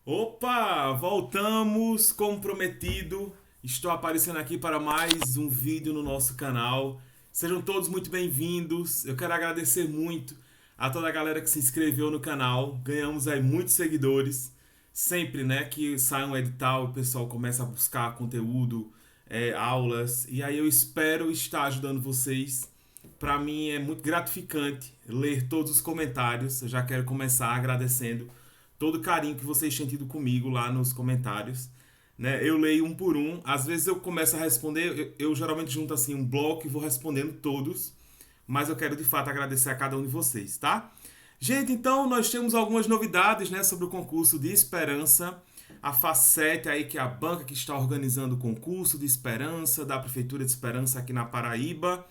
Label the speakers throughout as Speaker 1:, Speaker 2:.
Speaker 1: Opa, voltamos como prometido. Estou aparecendo aqui para mais um vídeo no nosso canal. Sejam todos muito bem-vindos. Eu quero agradecer muito a toda a galera que se inscreveu no canal. Ganhamos aí muitos seguidores. Sempre, né, que sai um edital, o pessoal começa a buscar conteúdo, aulas. E aí eu espero estar ajudando vocês. Para mim é muito gratificante ler todos os comentários. Eu já quero começar agradecendo todo o carinho que vocês têm tido comigo lá nos comentários. Né? Eu leio um por um, às vezes eu começo a responder, eu geralmente junto assim um bloco e vou respondendo todos, mas eu quero de fato agradecer a cada um de vocês, tá? Gente, então nós temos algumas novidades, né, sobre o concurso de Esperança, a Facete aí, que é a banca que está organizando o concurso de Esperança da Prefeitura de Esperança aqui na Paraíba.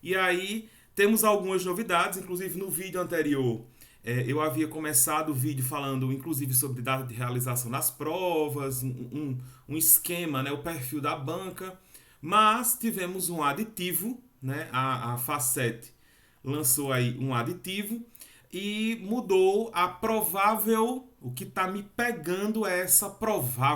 Speaker 1: E aí temos algumas novidades, inclusive no vídeo anterior eu havia começado o vídeo falando inclusive sobre data de realização das provas, um esquema, né, o perfil da banca, mas tivemos um aditivo, né, a Facete lançou aí um aditivo e mudou a provável, o que está me pegando é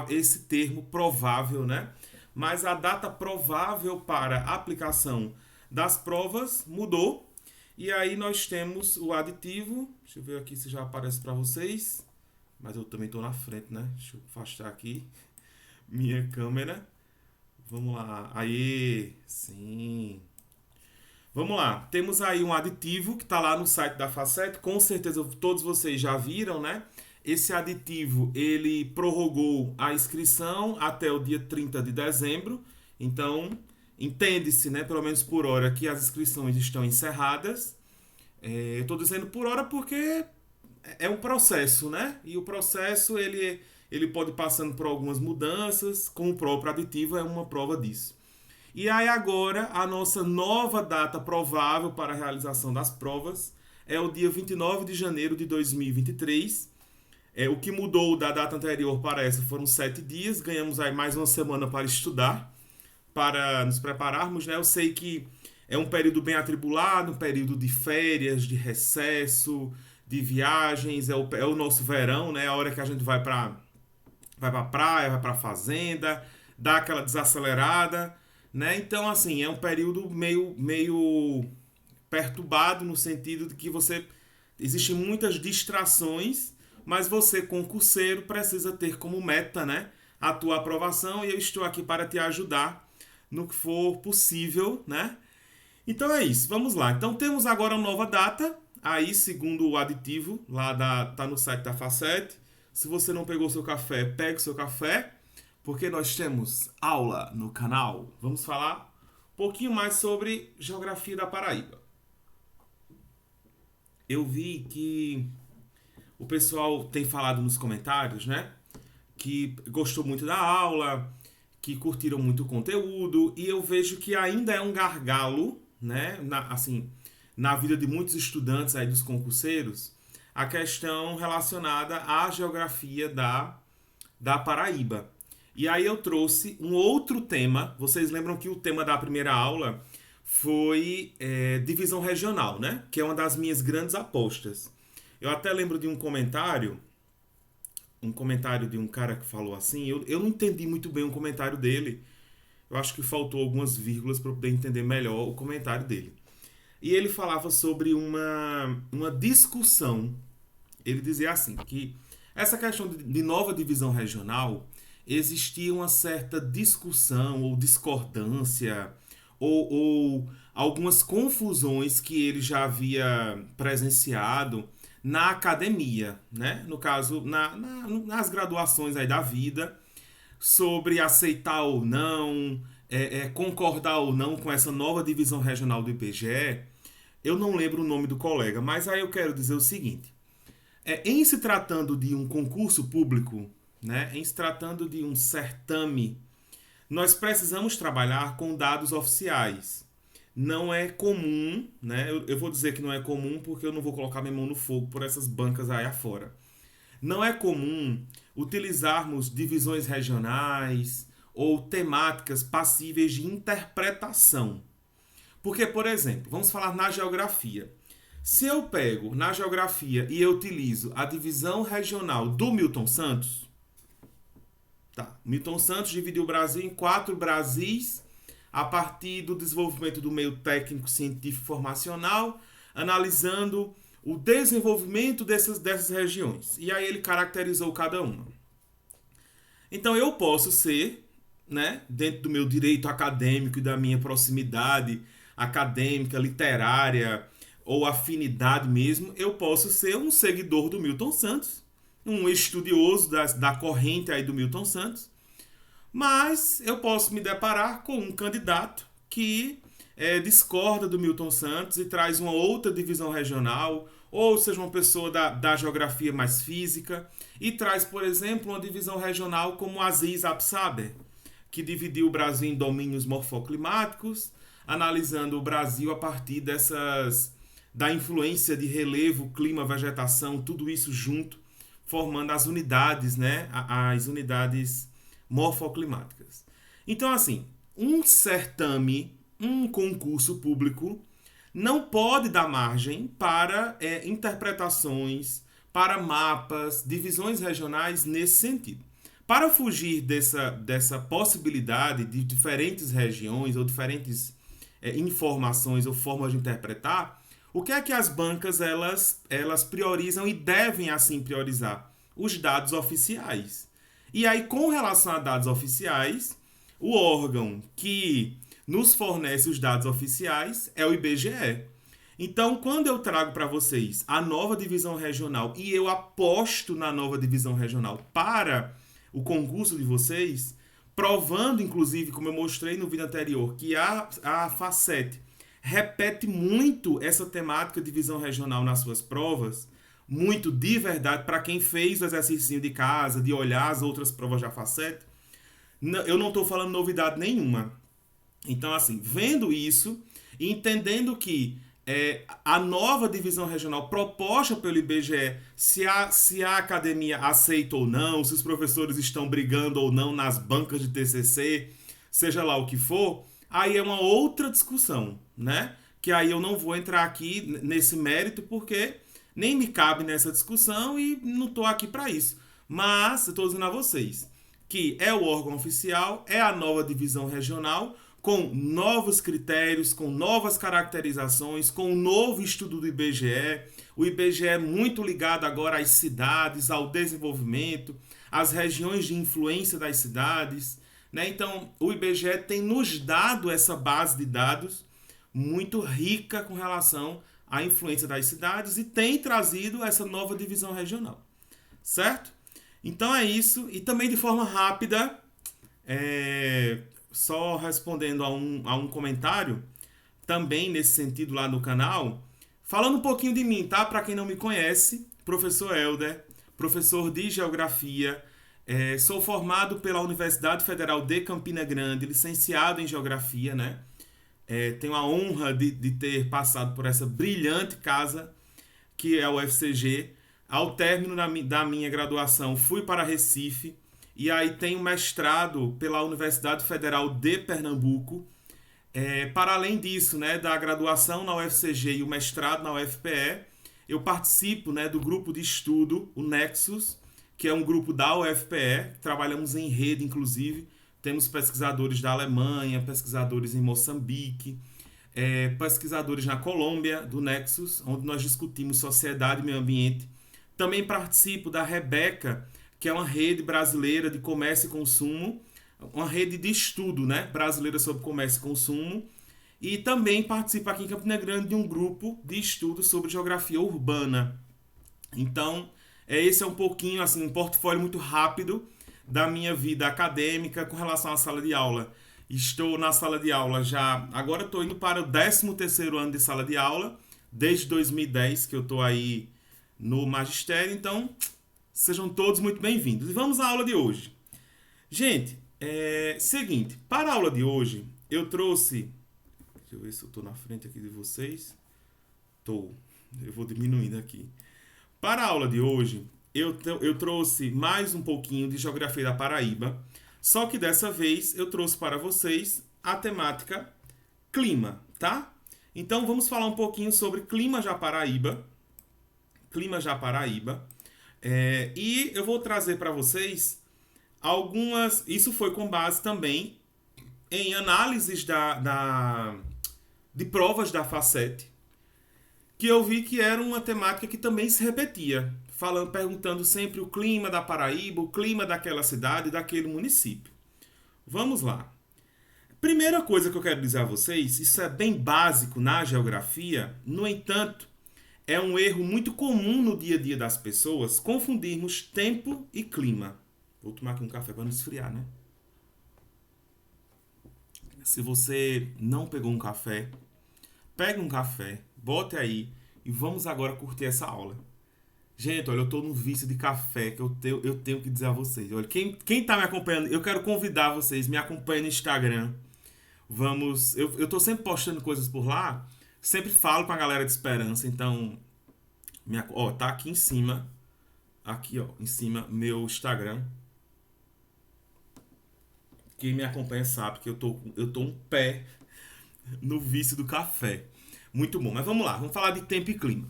Speaker 1: esse termo provável, né? Mas a data provável para aplicação das provas mudou. E aí nós temos o aditivo. Deixa eu ver aqui se já aparece para vocês. Mas eu também estou na frente, né? Deixa eu afastar aqui minha câmera. Vamos lá. Aí, sim. Vamos lá. Temos aí um aditivo que está lá no site da Facete. Com certeza todos vocês já viram, né? Esse aditivo, ele prorrogou a inscrição até o dia 30 de dezembro. Então, entende-se, né, pelo menos por hora, que as inscrições estão encerradas. Eu estou dizendo por hora porque é um processo, né? E o processo ele pode ir passando por algumas mudanças, com o próprio aditivo é uma prova disso. E aí agora a nossa nova data provável para a realização das provas é o dia 29 de janeiro de 2023. O que mudou da data anterior para essa foram 7 dias, ganhamos aí mais uma semana para estudar, para nos prepararmos, né? Eu sei que é um período bem atribulado, um período de férias, de recesso, de viagens, é o nosso verão, né? A hora que a gente vai pra praia, vai pra fazenda, dá aquela desacelerada, né? Então, assim, é um período meio perturbado no sentido de que existem muitas distrações, mas você, concurseiro, precisa ter como meta, né, a tua aprovação, e eu estou aqui para te ajudar no que for possível, né? Então é isso, vamos lá. Então temos agora uma nova data, aí segundo o aditivo, tá no site da Facete. Se você não pegou seu café, pegue o seu café, porque nós temos aula no canal. Vamos falar um pouquinho mais sobre geografia da Paraíba. Eu vi que o pessoal tem falado nos comentários, né? Que gostou muito da aula, que curtiram muito o conteúdo, e eu vejo que ainda é um gargalo, né? Na vida de muitos estudantes aí dos concurseiros, a questão relacionada à geografia da Paraíba. E aí eu trouxe um outro tema. Vocês lembram que o tema da primeira aula foi divisão regional, né? Que é uma das minhas grandes apostas. Eu até lembro de um comentário de um cara que falou assim. Eu não entendi muito bem o comentário dele. Eu acho que faltou algumas vírgulas para eu poder entender melhor o comentário dele. E ele falava sobre uma discussão. Ele dizia assim, que essa questão de nova divisão regional existia uma certa discussão ou discordância ou algumas confusões que ele já havia presenciado na academia, né? No caso, nas graduações aí da vida, sobre aceitar ou não, concordar ou não com essa nova divisão regional do IBGE. Eu não lembro o nome do colega, mas aí eu quero dizer o seguinte. Em se tratando de um concurso público, né, em se tratando de um certame, nós precisamos trabalhar com dados oficiais. Não é comum, né? Eu vou dizer que não é comum porque eu não vou colocar minha mão no fogo por essas bancas aí afora. Não é comum utilizarmos divisões regionais ou temáticas passíveis de interpretação. Porque, por exemplo, vamos falar na geografia. Se eu pego na geografia e eu utilizo a divisão regional do Milton Santos, Tá. Milton Santos dividiu o Brasil em 4 Brasis a partir do desenvolvimento do meio técnico científico formacional, analisando o desenvolvimento dessas regiões. E aí ele caracterizou cada uma. Então eu posso ser, né, dentro do meu direito acadêmico e da minha proximidade acadêmica, literária ou afinidade mesmo, eu posso ser um seguidor do Milton Santos, um estudioso da corrente aí do Milton Santos, mas eu posso me deparar com um candidato que discorda do Milton Santos e traz uma outra divisão regional, ou seja, uma pessoa da geografia mais física, e traz, por exemplo, uma divisão regional como Aziz Absaber, que dividiu o Brasil em domínios morfoclimáticos, analisando o Brasil a partir da influência de relevo, clima, vegetação, tudo isso junto, formando as unidades, né, as unidades morfoclimáticas. Então, assim, um certame, um concurso público não pode dar margem para interpretações, para mapas, divisões regionais nesse sentido. Para fugir dessa possibilidade de diferentes regiões ou diferentes informações ou formas de interpretar, o que é que as bancas elas priorizam e devem assim priorizar? Os dados oficiais. E aí, com relação a dados oficiais, o órgão que nos fornece os dados oficiais é o IBGE. Então, quando eu trago para vocês a nova divisão regional e eu aposto na nova divisão regional para o concurso de vocês, provando, inclusive, como eu mostrei no vídeo anterior, que a Facet repete muito essa temática de divisão regional nas suas provas, muito de verdade, para quem fez o exercício de casa, de olhar as outras provas da Facet, eu não estou falando novidade nenhuma. Então, assim, vendo isso e entendendo que a nova divisão regional proposta pelo IBGE, se a academia aceita ou não, se os professores estão brigando ou não nas bancas de TCC, seja lá o que for, aí é uma outra discussão, né? Que aí eu não vou entrar aqui nesse mérito porque nem me cabe nessa discussão e não estou aqui para isso. Mas eu estou dizendo a vocês que é o órgão oficial, é a nova divisão regional, com novos critérios, com novas caracterizações, com um novo estudo do IBGE. O IBGE é muito ligado agora às cidades, ao desenvolvimento, às regiões de influência das cidades, né? Então, o IBGE tem nos dado essa base de dados muito rica com relação à influência das cidades e tem trazido essa nova divisão regional, certo? Então é isso. E também de forma rápida, só respondendo a um comentário, também nesse sentido lá no canal, falando um pouquinho de mim, tá? Para quem não me conhece, professor Helder, professor de Geografia, sou formado pela Universidade Federal de Campina Grande, licenciado em Geografia, né? Tenho a honra de ter passado por essa brilhante casa, que é a UFCG. Ao término da minha graduação, fui para Recife, e aí tenho mestrado pela Universidade Federal de Pernambuco. Para além disso, né, da graduação na UFCG e o mestrado na UFPE, eu participo, né, do grupo de estudo, o Nexus, que é um grupo da UFPE, trabalhamos em rede, inclusive. Temos pesquisadores da Alemanha, pesquisadores em Moçambique, pesquisadores na Colômbia, do Nexus, onde nós discutimos sociedade e meio ambiente. Também participo da Rebeca, que é uma rede brasileira de comércio e consumo, uma rede de estudo, né, brasileira sobre comércio e consumo, e também participo aqui em Campina Grande de um grupo de estudo sobre geografia urbana. Então, esse é um pouquinho, assim, um portfólio muito rápido da minha vida acadêmica com relação à sala de aula. Estou na sala de aula já, agora estou indo para o 13º ano de sala de aula, desde 2010 que eu estou aí no magistério, então sejam todos muito bem-vindos. E vamos à aula de hoje. Gente, seguinte, para a aula de hoje, eu trouxe... Deixa eu ver se eu estou na frente aqui de vocês. Estou. Eu vou diminuindo aqui. Para a aula de hoje, eu trouxe mais um pouquinho de Geografia da Paraíba, só que dessa vez eu trouxe para vocês a temática clima, tá? Então vamos falar um pouquinho sobre clima já Paraíba. Clima já Paraíba. E eu vou trazer para vocês Isso foi com base também em análises de provas da Facet, que eu vi que era uma temática que também se repetia, perguntando sempre o clima da Paraíba, o clima daquela cidade, daquele município. Vamos lá. Primeira coisa que eu quero dizer a vocês, isso é bem básico na geografia, no entanto, é um erro muito comum no dia a dia das pessoas confundirmos tempo e clima. Vou tomar aqui um café para não esfriar, né? Se você não pegou um café, pegue um café, bote aí e vamos agora curtir essa aula. Gente, olha, eu tô no vício de café que eu tenho que dizer a vocês. Olha, quem tá me acompanhando, eu quero convidar vocês, me acompanhem no Instagram. Eu tô sempre postando coisas por lá, sempre falo com a galera de Esperança, então, tá aqui em cima, em cima, meu Instagram. Quem me acompanha sabe que eu tô um pé no vício do café. Muito bom, mas vamos lá, vamos falar de tempo e clima.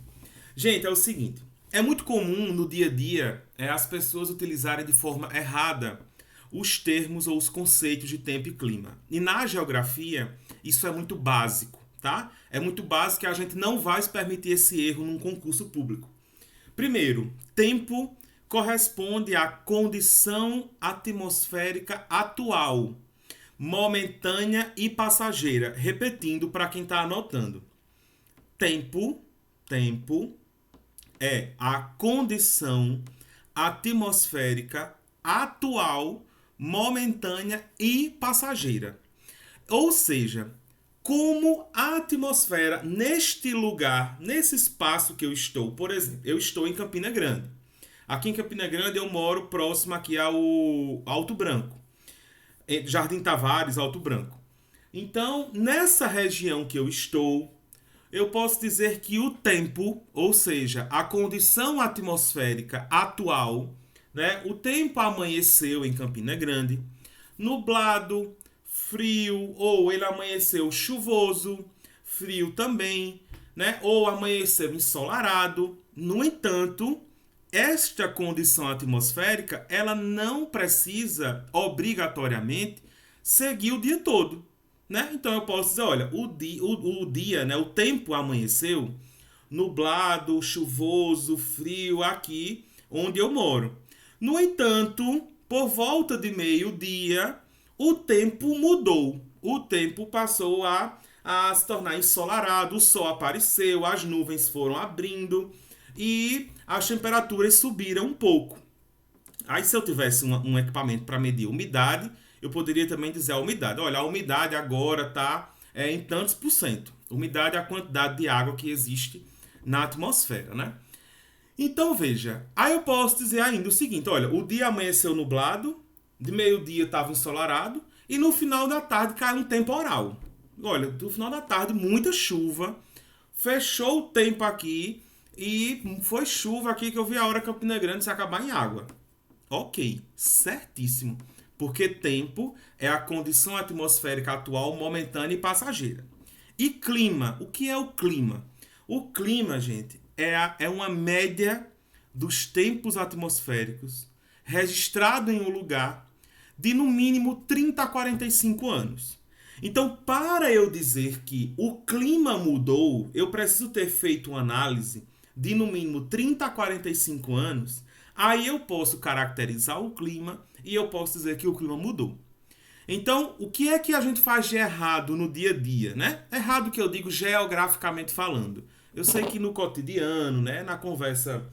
Speaker 1: Gente, é o seguinte, é muito comum no dia a dia as pessoas utilizarem de forma errada os termos ou os conceitos de tempo e clima. E na geografia, isso é muito básico, tá? É muito básico e a gente não vai se permitir esse erro num concurso público. Primeiro, tempo corresponde à condição atmosférica atual, momentânea e passageira. Repetindo para quem está anotando. Tempo é a condição atmosférica atual, momentânea e passageira. Ou seja, como a atmosfera neste lugar, nesse espaço que eu estou, por exemplo, eu estou em Campina Grande. Aqui em Campina Grande eu moro próximo aqui ao Alto Branco. Jardim Tavares, Alto Branco. Então, nessa região que eu estou, eu posso dizer que o tempo, ou seja, a condição atmosférica atual, né? O tempo amanheceu em Campina Grande, nublado, frio, ou ele amanheceu chuvoso, frio também, né? Ou amanheceu ensolarado. No entanto, esta condição atmosférica, ela não precisa obrigatoriamente seguir o dia todo, né? Então eu posso dizer, olha, o dia, né, o tempo amanheceu nublado, chuvoso, frio aqui onde eu moro. No entanto, por volta de meio-dia, o tempo mudou. O tempo passou a se tornar ensolarado, o sol apareceu, as nuvens foram abrindo e as temperaturas subiram um pouco. Aí se eu tivesse um equipamento para medir a umidade, eu poderia também dizer a umidade. Olha, a umidade agora está em tantos por cento. Umidade é a quantidade de água que existe na atmosfera, né? Então veja, aí eu posso dizer ainda o seguinte, olha, o dia amanheceu nublado, de meio-dia estava ensolarado e no final da tarde caiu um temporal. Olha, no final da tarde muita chuva, fechou o tempo aqui e foi chuva aqui que eu vi a hora Campina Grande se acabar em água. Ok, certíssimo, porque tempo é a condição atmosférica atual, momentânea e passageira. E clima, o que é o clima? O clima, gente, é uma média dos tempos atmosféricos registrado em um lugar de no mínimo 30 a 45 anos. Então, para eu dizer que o clima mudou, eu preciso ter feito uma análise de no mínimo 30 a 45 anos, aí eu posso caracterizar o clima e eu posso dizer que o clima mudou. Então, o que é que a gente faz de errado no dia a dia, né? Errado que eu digo geograficamente falando. Eu sei que no cotidiano, né, na conversa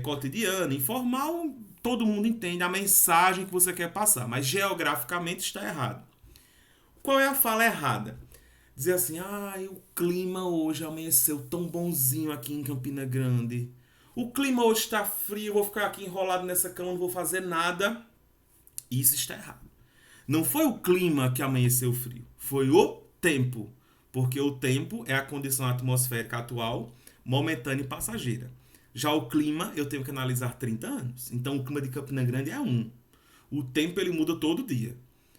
Speaker 1: cotidiana, informal, todo mundo entende a mensagem que você quer passar, mas geograficamente está errado. Qual é a fala errada? Dizer assim, o clima hoje amanheceu tão bonzinho aqui em Campina Grande. O clima hoje está frio, eu vou ficar aqui enrolado nessa cama, não vou fazer nada. Isso está errado. Não foi o clima que amanheceu frio, foi o tempo. Porque o tempo é a condição atmosférica atual, momentânea e passageira. Já o clima, eu tenho que analisar 30 anos. Então, o clima de Campina Grande é 1. O tempo, ele muda todo dia.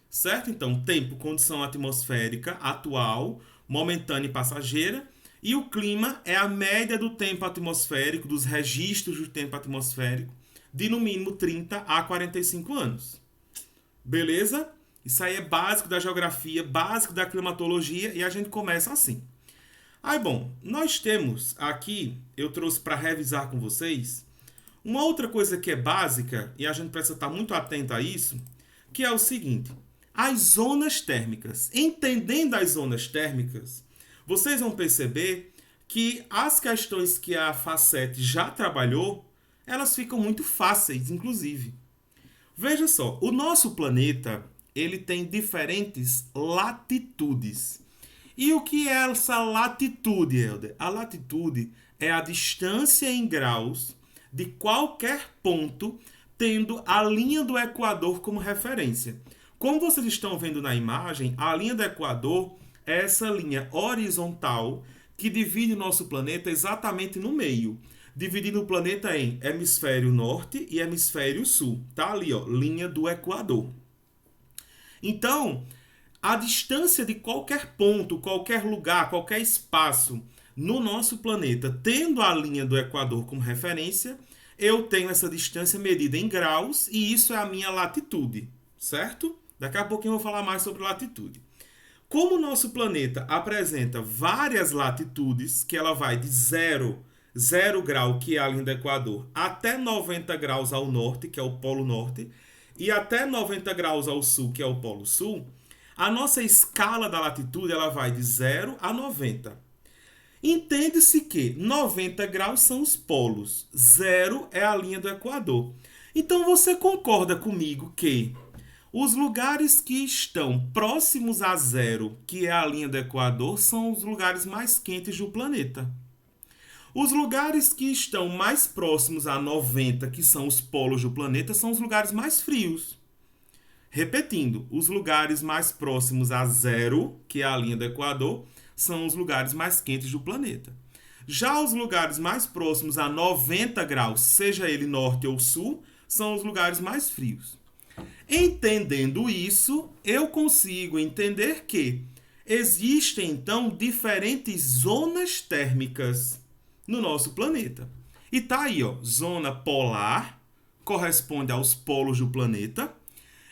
Speaker 1: Certo? Então, tempo, condição atmosférica atual, momentânea e passageira. E o clima é a média do tempo atmosférico, dos registros do tempo atmosférico, de no mínimo 30 a 45 anos. Beleza? Isso aí é básico da geografia, básico da climatologia e a gente começa assim. Aí, bom, nós temos aqui, eu trouxe para revisar com vocês, uma outra coisa que é básica e a gente precisa estar muito atento a isso, que é o seguinte: as zonas térmicas. Entendendo as zonas térmicas, vocês vão perceber que as questões que a Facete já trabalhou, elas ficam muito fáceis, inclusive. Veja só, o nosso planeta, ele tem diferentes latitudes. E o que é essa latitude, Helder? A latitude é a distância em graus de qualquer ponto tendo a linha do Equador como referência. Como vocês estão vendo na imagem, a linha do Equador é essa linha horizontal que divide o nosso planeta exatamente no meio, dividindo o planeta em hemisfério norte e hemisfério sul. Tá ali, ó, linha do Equador. Então, a distância de qualquer ponto, qualquer lugar, qualquer espaço no nosso planeta, tendo a linha do Equador como referência, eu tenho essa distância medida em graus e isso é a minha latitude, certo? Daqui a pouquinho eu vou falar mais sobre latitude. Como o nosso planeta apresenta várias latitudes, que ela vai de 0 grau, que é a linha do Equador, até 90 graus ao norte, que é o Polo Norte, e até 90 graus ao sul, que é o Polo Sul, a nossa escala da latitude ela vai de 0 a 90. Entende-se que 90 graus são os polos, 0 é a linha do Equador. Então você concorda comigo que os lugares que estão próximos a 0, que é a linha do Equador, são os lugares mais quentes do planeta. Os lugares que estão mais próximos a 90, que são os polos do planeta, são os lugares mais frios. Repetindo, os lugares mais próximos a 0, que é a linha do Equador, são os lugares mais quentes do planeta. Já os lugares mais próximos a 90 graus, seja ele norte ou sul, são os lugares mais frios. Entendendo isso, eu consigo entender que existem, então, diferentes zonas térmicas no nosso planeta. E tá aí, ó, zona polar, corresponde aos polos do planeta.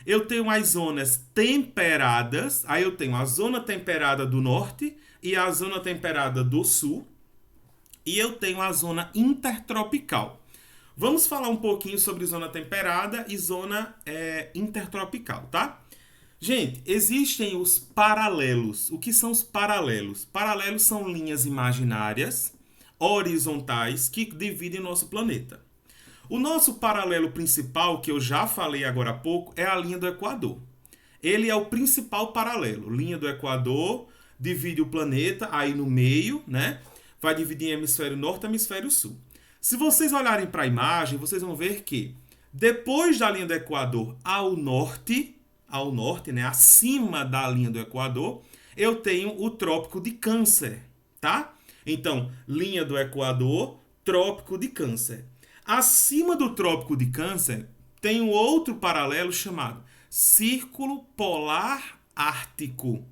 Speaker 1: Eu tenho as zonas temperadas, aí eu tenho a zona temperada do norte e a zona temperada do sul. E eu tenho a zona intertropical. Vamos falar um pouquinho sobre zona temperada e zona intertropical, tá? Gente, existem os paralelos. O que são os paralelos? Paralelos são linhas imaginárias, horizontais, que dividem nosso planeta. O nosso paralelo principal, que eu já falei agora há pouco, é a linha do Equador. Ele é o principal paralelo. Linha do Equador divide o planeta aí no meio, né? Vai dividir em hemisfério norte e hemisfério sul. Se vocês olharem para a imagem, vocês vão ver que depois da linha do Equador ao norte, né, acima da linha do Equador, eu tenho o Trópico de Câncer, tá? Então, linha do Equador, Trópico de Câncer. Acima do Trópico de Câncer, tem um outro paralelo chamado Círculo Polar Ártico.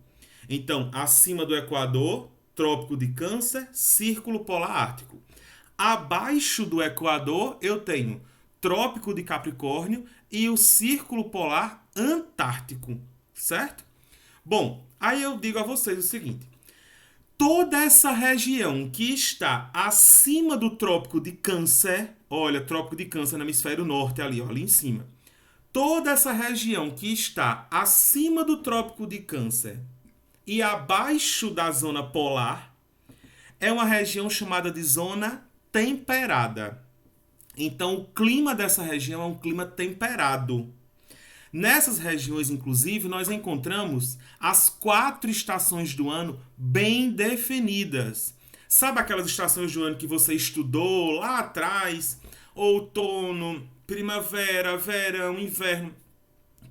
Speaker 1: Então, acima do Equador, Trópico de Câncer, Círculo Polar Ártico. Abaixo do Equador, eu tenho Trópico de Capricórnio e o Círculo Polar Antártico, certo? Bom, aí eu digo a vocês o seguinte: toda essa região que está acima do Trópico de Câncer, olha, Trópico de Câncer no hemisfério norte ali, ó, ali em cima. Toda essa região que está acima do Trópico de Câncer e abaixo da zona polar é uma região chamada de zona temperada. Então, o clima dessa região é um clima temperado. Nessas regiões, inclusive, nós encontramos as 4 estações do ano bem definidas. Sabe aquelas estações do ano que você estudou lá atrás? Outono, primavera, verão, inverno.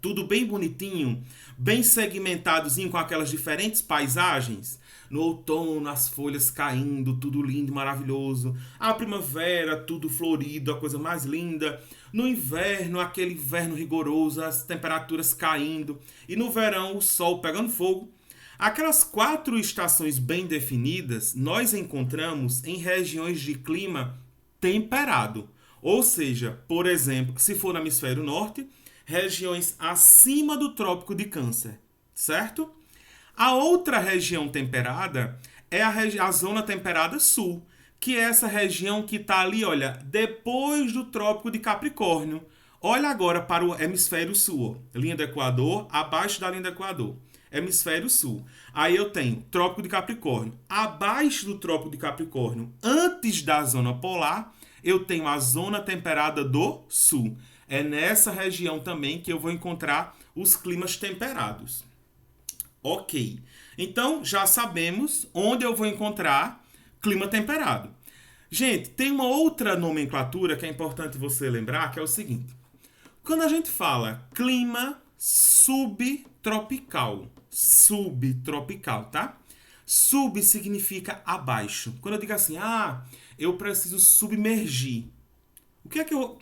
Speaker 1: Tudo bem bonitinho, bem segmentadozinho com aquelas diferentes paisagens. No outono, as folhas caindo, tudo lindo, maravilhoso. A primavera, tudo florido, a coisa mais linda. No inverno, aquele inverno rigoroso, as temperaturas caindo. E no verão, o sol pegando fogo. Aquelas 4 estações bem definidas, nós encontramos em regiões de clima temperado. Ou seja, por exemplo, se for no hemisfério norte, regiões acima do Trópico de Câncer, certo? A outra região temperada é a zona temperada sul, que é essa região que está ali, olha, depois do Trópico de Capricórnio. Olha agora para o hemisfério sul, ó, linha do Equador, abaixo da linha do Equador. Hemisfério sul. Aí eu tenho Trópico de Capricórnio. Abaixo do Trópico de Capricórnio, antes da zona polar, eu tenho a zona temperada do sul. É nessa região também que eu vou encontrar os climas temperados. Ok. Então, já sabemos onde eu vou encontrar clima temperado. Gente, tem uma outra nomenclatura que é importante você lembrar, que é o seguinte. Quando a gente fala clima subtropical, tá? Sub significa abaixo. Quando eu digo assim, eu preciso submergir. O que é que eu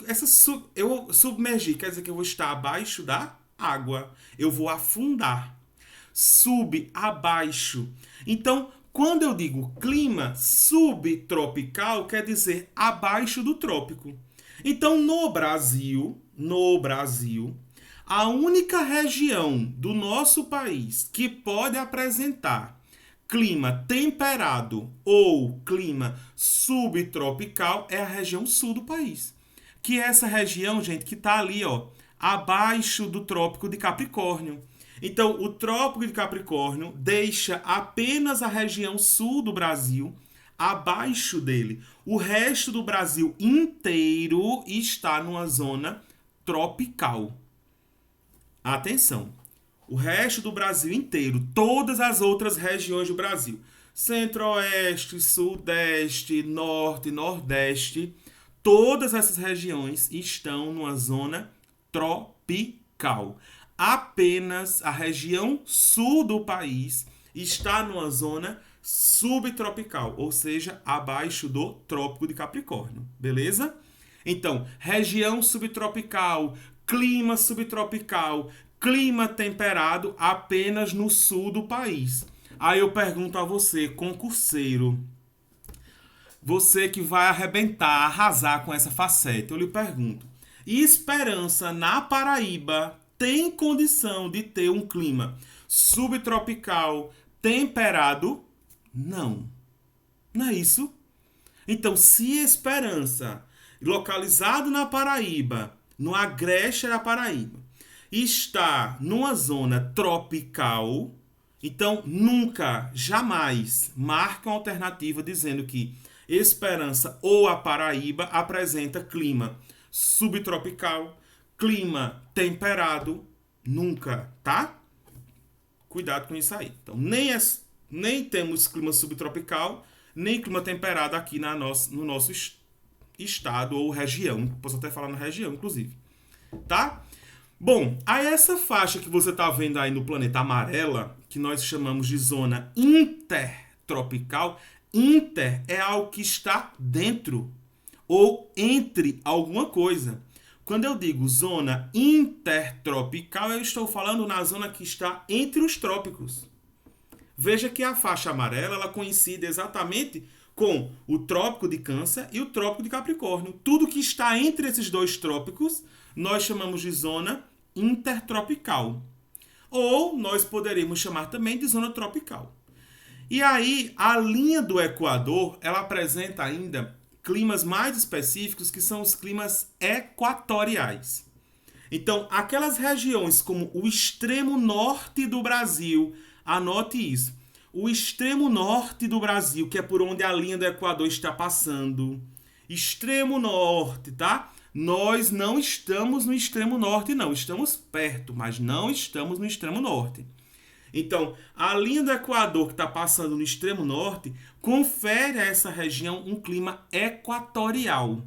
Speaker 1: submergir? Quer dizer que eu vou estar abaixo da água. Eu vou afundar. Sub, abaixo. Então, quando eu digo clima subtropical, quer dizer abaixo do trópico. Então, no Brasil, a única região do nosso país que pode apresentar clima temperado ou clima subtropical é a região sul do país. Que é essa região, gente, que está ali, ó, abaixo do Trópico de Capricórnio. Então, o Trópico de Capricórnio deixa apenas a região sul do Brasil abaixo dele. O resto do Brasil inteiro está numa zona tropical. Atenção! O resto do Brasil inteiro, todas as outras regiões do Brasil, Centro-Oeste, Sudeste, Norte, Nordeste, todas essas regiões estão numa zona tropical. Apenas a região sul do país está numa zona subtropical, ou seja, abaixo do Trópico de Capricórnio, beleza? Então, região subtropical, clima subtropical, clima temperado apenas no sul do país. Aí eu pergunto a você, concurseiro, você que vai arrebentar, arrasar com essa faceta, eu lhe pergunto, Esperança, na Paraíba, tem condição de ter um clima subtropical, temperado? Não. Não é isso? Então, se Esperança, localizado na Paraíba, no Agreste da Paraíba, está numa zona tropical, então nunca, jamais marca uma alternativa dizendo que Esperança ou a Paraíba apresenta clima subtropical, clima temperado, nunca, tá? Cuidado com isso aí. Então, nem temos clima subtropical, nem clima temperado aqui no nosso estado ou região. Posso até falar na região, inclusive. Tá? Bom, aí essa faixa que você está vendo aí no planeta amarela, que nós chamamos de zona intertropical, inter é algo que está dentro ou entre alguma coisa. Quando eu digo zona intertropical, eu estou falando na zona que está entre os trópicos. Veja que a faixa amarela ela coincide exatamente com o Trópico de Câncer e o Trópico de Capricórnio. Tudo que está entre esses dois trópicos, nós chamamos de zona intertropical. Ou nós poderíamos chamar também de zona tropical. E aí, a linha do Equador, ela apresenta ainda climas mais específicos, que são os climas equatoriais. Então, aquelas regiões como o extremo norte do Brasil, anote isso, o extremo norte do Brasil, que é por onde a linha do Equador está passando, extremo norte, tá? Nós não estamos no extremo norte, não. Estamos perto, mas não estamos no extremo norte. Então, a linha do Equador que está passando no extremo norte confere a essa região um clima equatorial,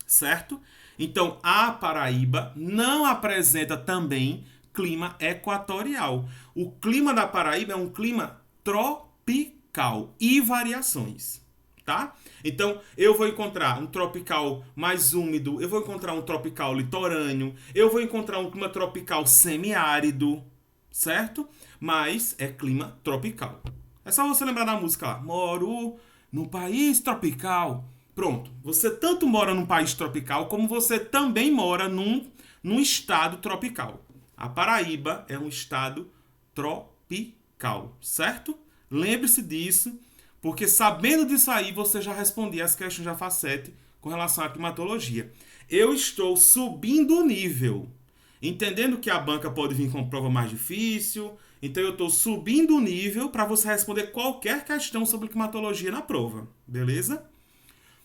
Speaker 1: certo? Então, a Paraíba não apresenta também clima equatorial. O clima da Paraíba é um clima tropical e variações, tá? Então, eu vou encontrar um tropical mais úmido, eu vou encontrar um tropical litorâneo, eu vou encontrar um clima tropical semiárido, certo? Mas é clima tropical. É só você lembrar da música lá. Moro num país tropical. Pronto. Você tanto mora num país tropical, como você também mora num estado tropical. A Paraíba é um estado tropical, certo? Lembre-se disso, porque sabendo disso aí, você já respondia as questões da FACET com relação à climatologia. Eu estou subindo o nível, entendendo que a banca pode vir com prova mais difícil, então eu estou subindo o nível para você responder qualquer questão sobre climatologia na prova, beleza?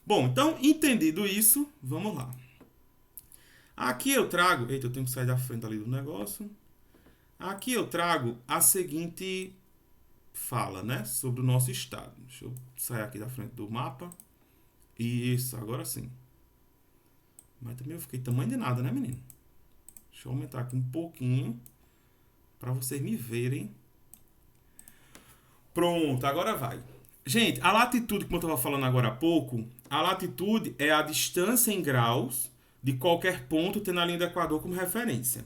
Speaker 1: Bom, então, entendido isso, vamos lá. Aqui eu trago... Eita, eu tenho que sair da frente ali do negócio. Aqui eu trago a seguinte fala, né? Sobre o nosso estado. Deixa eu sair aqui da frente do mapa. Isso, agora sim. Mas também eu fiquei tamanho de nada, né, menino? Deixa eu aumentar aqui um pouquinho para vocês me verem. Pronto, agora vai. Gente, a latitude, como eu estava falando agora há pouco, a latitude é a distância em graus de qualquer ponto tendo a linha do Equador como referência.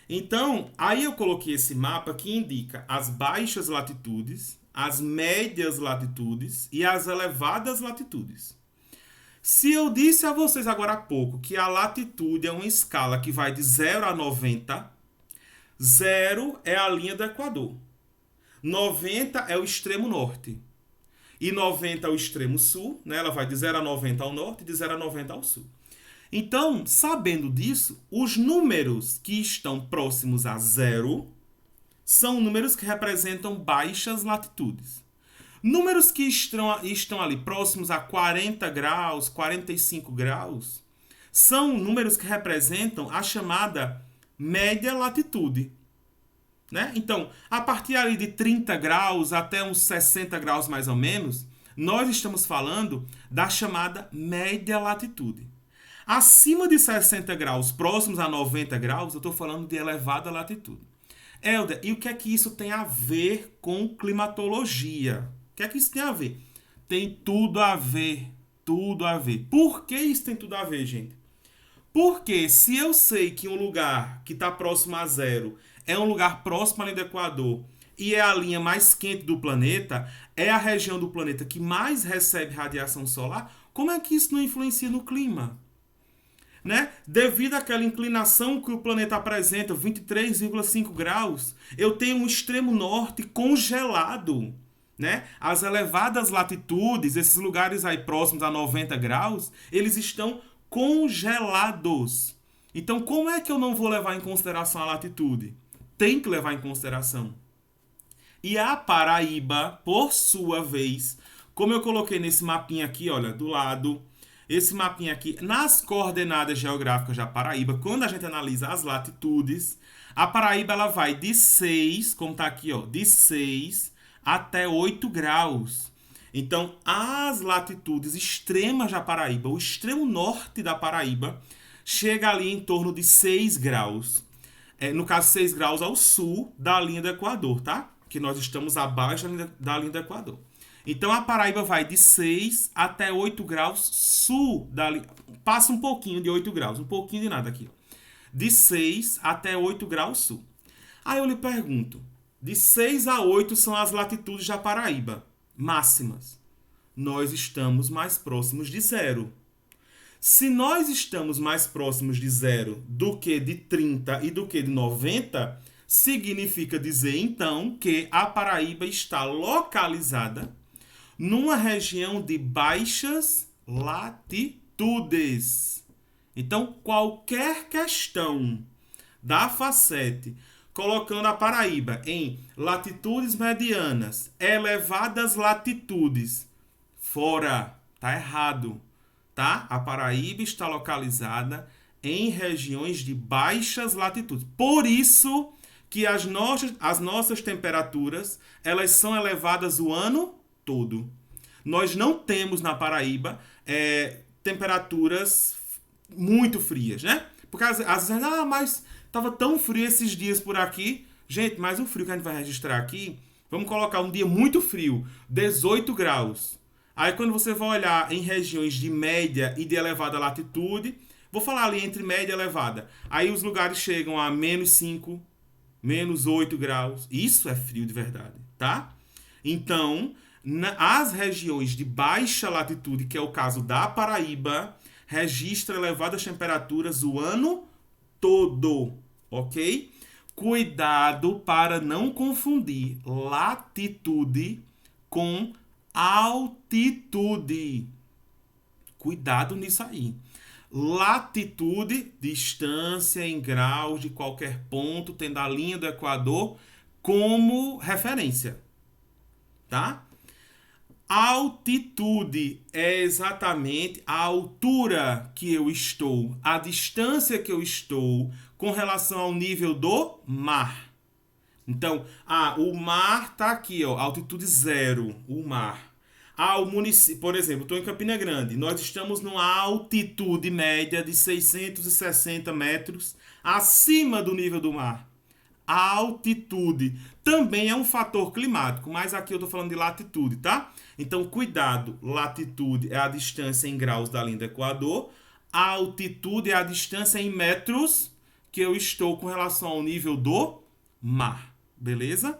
Speaker 1: Então, aí eu coloquei esse mapa que indica as baixas latitudes, as médias latitudes e as elevadas latitudes. Se eu disse a vocês agora há pouco que a latitude é uma escala que vai de 0 a 90, 0 é a linha do Equador, 90 é o extremo norte e 90 é o extremo sul, né? Ela vai de 0 a 90 ao norte e de 0 a 90 ao sul. Então, sabendo disso, os números que estão próximos a 0 são números que representam baixas latitudes. Números que estão ali próximos a 40 graus, 45 graus, são números que representam a chamada média latitude. Né? Então, a partir ali de 30 graus até uns 60 graus mais ou menos, nós estamos falando da chamada média latitude. Acima de 60 graus, próximos a 90 graus, eu estou falando de elevada latitude. Helder, e o que é que isso tem a ver com climatologia? O que é que isso tem a ver? Tem tudo a ver, tudo a ver. Por que isso tem tudo a ver, gente? Porque se eu sei que um lugar que está próximo a 0 é um lugar próximo à linha do Equador e é a linha mais quente do planeta, é a região do planeta que mais recebe radiação solar, como é que isso não influencia no clima? Né? Devido àquela inclinação que o planeta apresenta, 23,5 graus, eu tenho um extremo norte congelado. Né? As elevadas latitudes, esses lugares aí próximos a 90 graus, eles estão congelados. Então, como é que eu não vou levar em consideração a latitude? Tem que levar em consideração. E a Paraíba, por sua vez, como eu coloquei nesse mapinha aqui, olha, do lado... Esse mapinha aqui, nas coordenadas geográficas da Paraíba, quando a gente analisa as latitudes, a Paraíba ela vai de 6, como está aqui, ó, de 6 até 8 graus. Então, as latitudes extremas da Paraíba, o extremo norte da Paraíba, chega ali em torno de 6 graus. No caso, 6 graus ao sul da linha do Equador, tá? Que nós estamos abaixo da linha do Equador. Então, a Paraíba vai de 6 até 8 graus sul da linha. Passa um pouquinho de 8 graus, um pouquinho de nada aqui. De 6 até 8 graus sul. Aí eu lhe pergunto, de 6 a 8 são as latitudes da Paraíba, máximas. Nós estamos mais próximos de 0. Se nós estamos mais próximos de 0 do que de 30 e do que de 90, significa dizer, então, que a Paraíba está localizada numa região de baixas latitudes. Então, qualquer questão da FACET colocando a Paraíba em latitudes medianas, elevadas latitudes, fora, tá errado, tá? A Paraíba está localizada em regiões de baixas latitudes. Por isso que as nossas temperaturas, elas são elevadas o ano todo. Nós não temos na Paraíba temperaturas muito frias, né? Porque às vezes, mas estava tão frio esses dias por aqui. Gente, mas o frio que a gente vai registrar aqui, vamos colocar um dia muito frio, 18 graus. Aí quando você vai olhar em regiões de média e de elevada latitude, vou falar ali entre média e elevada, aí os lugares chegam a menos 5, menos 8 graus. Isso é frio de verdade, tá? Então, as regiões de baixa latitude, que é o caso da Paraíba, registra elevadas temperaturas o ano todo, ok? Cuidado para não confundir latitude com altitude. Cuidado nisso aí. Latitude, distância em graus de qualquer ponto, tendo a linha do Equador como referência, tá? Altitude é exatamente a altura que eu estou, a distância que eu estou com relação ao nível do mar. Então, o mar está aqui, ó, altitude 0, o mar. O município, por exemplo, estou em Campina Grande, nós estamos numa altitude média de 660 metros acima do nível do mar. A altitude também é um fator climático, mas aqui eu estou falando de latitude, tá? Então, cuidado, latitude é a distância em graus da linha do Equador, a altitude é a distância em metros que eu estou com relação ao nível do mar, beleza?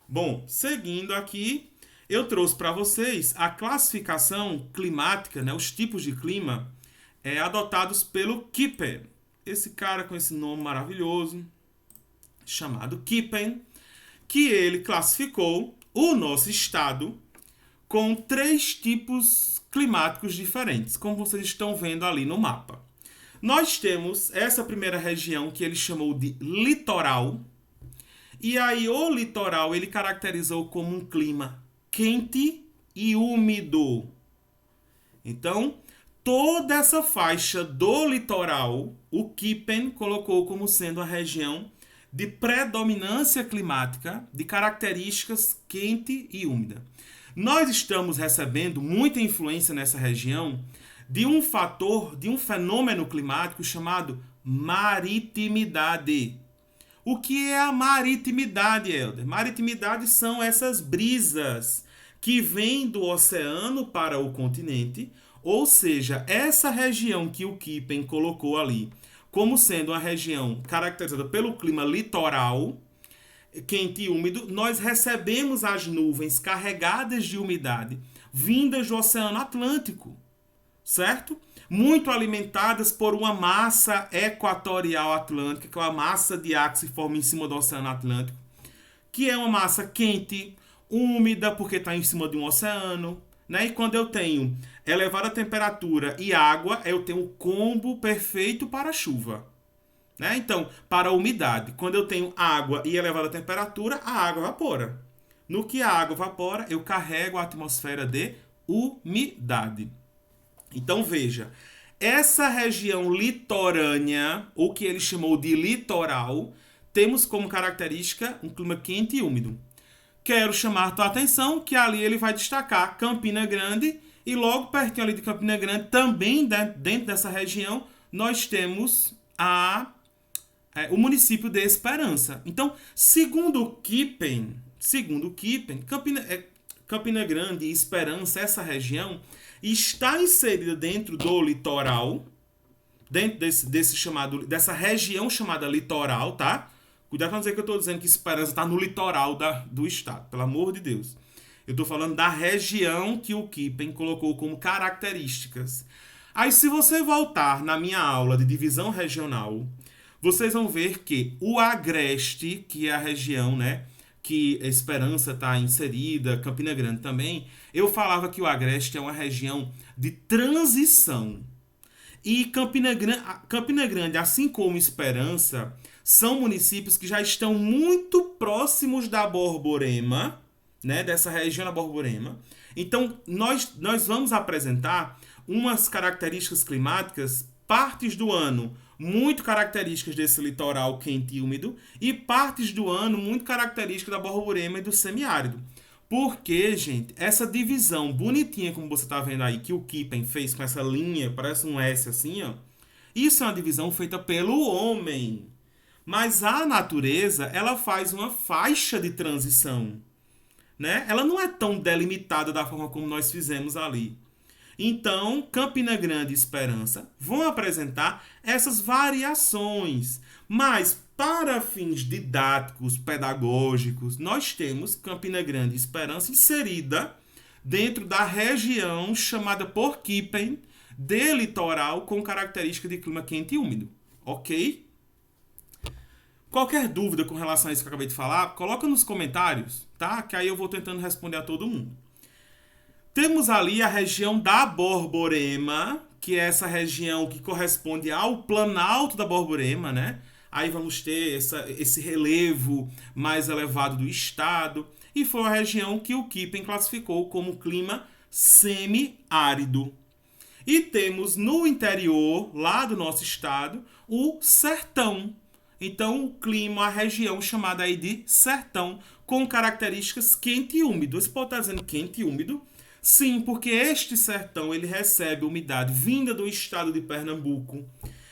Speaker 1: Bom, seguindo aqui, eu trouxe para vocês a classificação climática, né, os tipos de clima adotados pelo Köppen. Esse cara com esse nome maravilhoso, chamado Köppen, que ele classificou o nosso estado com 3 tipos climáticos diferentes, como vocês estão vendo ali no mapa. Nós temos essa primeira região que ele chamou de litoral, e aí o litoral ele caracterizou como um clima quente e úmido. Então, toda essa faixa do litoral, o Köppen colocou como sendo a região de predominância climática, de características quente e úmida. Nós estamos recebendo muita influência nessa região de um fator, de um fenômeno climático chamado maritimidade. O que é a maritimidade, Helder? Maritimidade são essas brisas que vêm do oceano para o continente, ou seja, essa região que o Köppen colocou ali como sendo uma região caracterizada pelo clima litoral, quente e úmido, nós recebemos as nuvens carregadas de umidade vindas do Oceano Atlântico, certo? Muito alimentadas por uma massa equatorial atlântica, que é uma massa de ar que se forma em cima do Oceano Atlântico, que é uma massa quente, úmida, porque está em cima de um oceano, né? E quando eu tenho elevada temperatura e água, eu tenho o combo perfeito para a chuva, né? Então, para a umidade, quando eu tenho água e elevada temperatura, a água evapora. No que a água evapora, eu carrego a atmosfera de umidade. Então, veja, essa região litorânea, o que ele chamou de litoral, temos como característica um clima quente e úmido. Quero chamar a tua atenção que ali ele vai destacar Campina Grande e logo pertinho ali de Campina Grande, também dentro dessa região, nós temos o município de Esperança. Então, segundo Köppen, Campina Grande e Esperança, essa região, está inserida dentro do litoral, dentro dessa região chamada litoral, tá? Cuidado para não dizer que eu estou dizendo que Esperança está no litoral do estado, pelo amor de Deus. Eu estou falando da região que o Köppen colocou como características. Aí, se você voltar na minha aula de divisão regional, vocês vão ver que o Agreste, que é a região, né, que Esperança está inserida, Campina Grande também, eu falava que o Agreste é uma região de transição. E Campina Grande, assim como Esperança, são municípios que já estão muito próximos da Borborema, né, dessa região da Borborema. Então, nós vamos apresentar umas características climáticas, partes do ano muito características desse litoral quente e úmido, e partes do ano muito características da Borborema e do semiárido. Porque, gente, essa divisão bonitinha, como você está vendo aí, que o Köppen fez com essa linha, parece um S assim, ó, isso é uma divisão feita pelo homem. Mas a natureza, ela faz uma faixa de transição, né? Ela não é tão delimitada da forma como nós fizemos ali. Então, Campina Grande e Esperança vão apresentar essas variações. Mas, para fins didáticos, pedagógicos, nós temos Campina Grande e Esperança inserida dentro da região chamada por Köppen de litoral com característica de clima quente e úmido. Ok? Qualquer dúvida com relação a isso que eu acabei de falar, coloca nos comentários, tá? Que aí eu vou tentando responder a todo mundo. Temos ali a região da Borborema, que é essa região que corresponde ao Planalto da Borborema, né? Aí vamos ter esse relevo mais elevado do estado. E foi a região que o Kippen classificou como clima semiárido. E temos no interior, lá do nosso estado, o sertão. Então, o clima, a região chamada aí de sertão, com características quente e úmido. Você pode estar dizendo quente e úmido? Sim, porque este sertão ele recebe umidade vinda do estado de Pernambuco.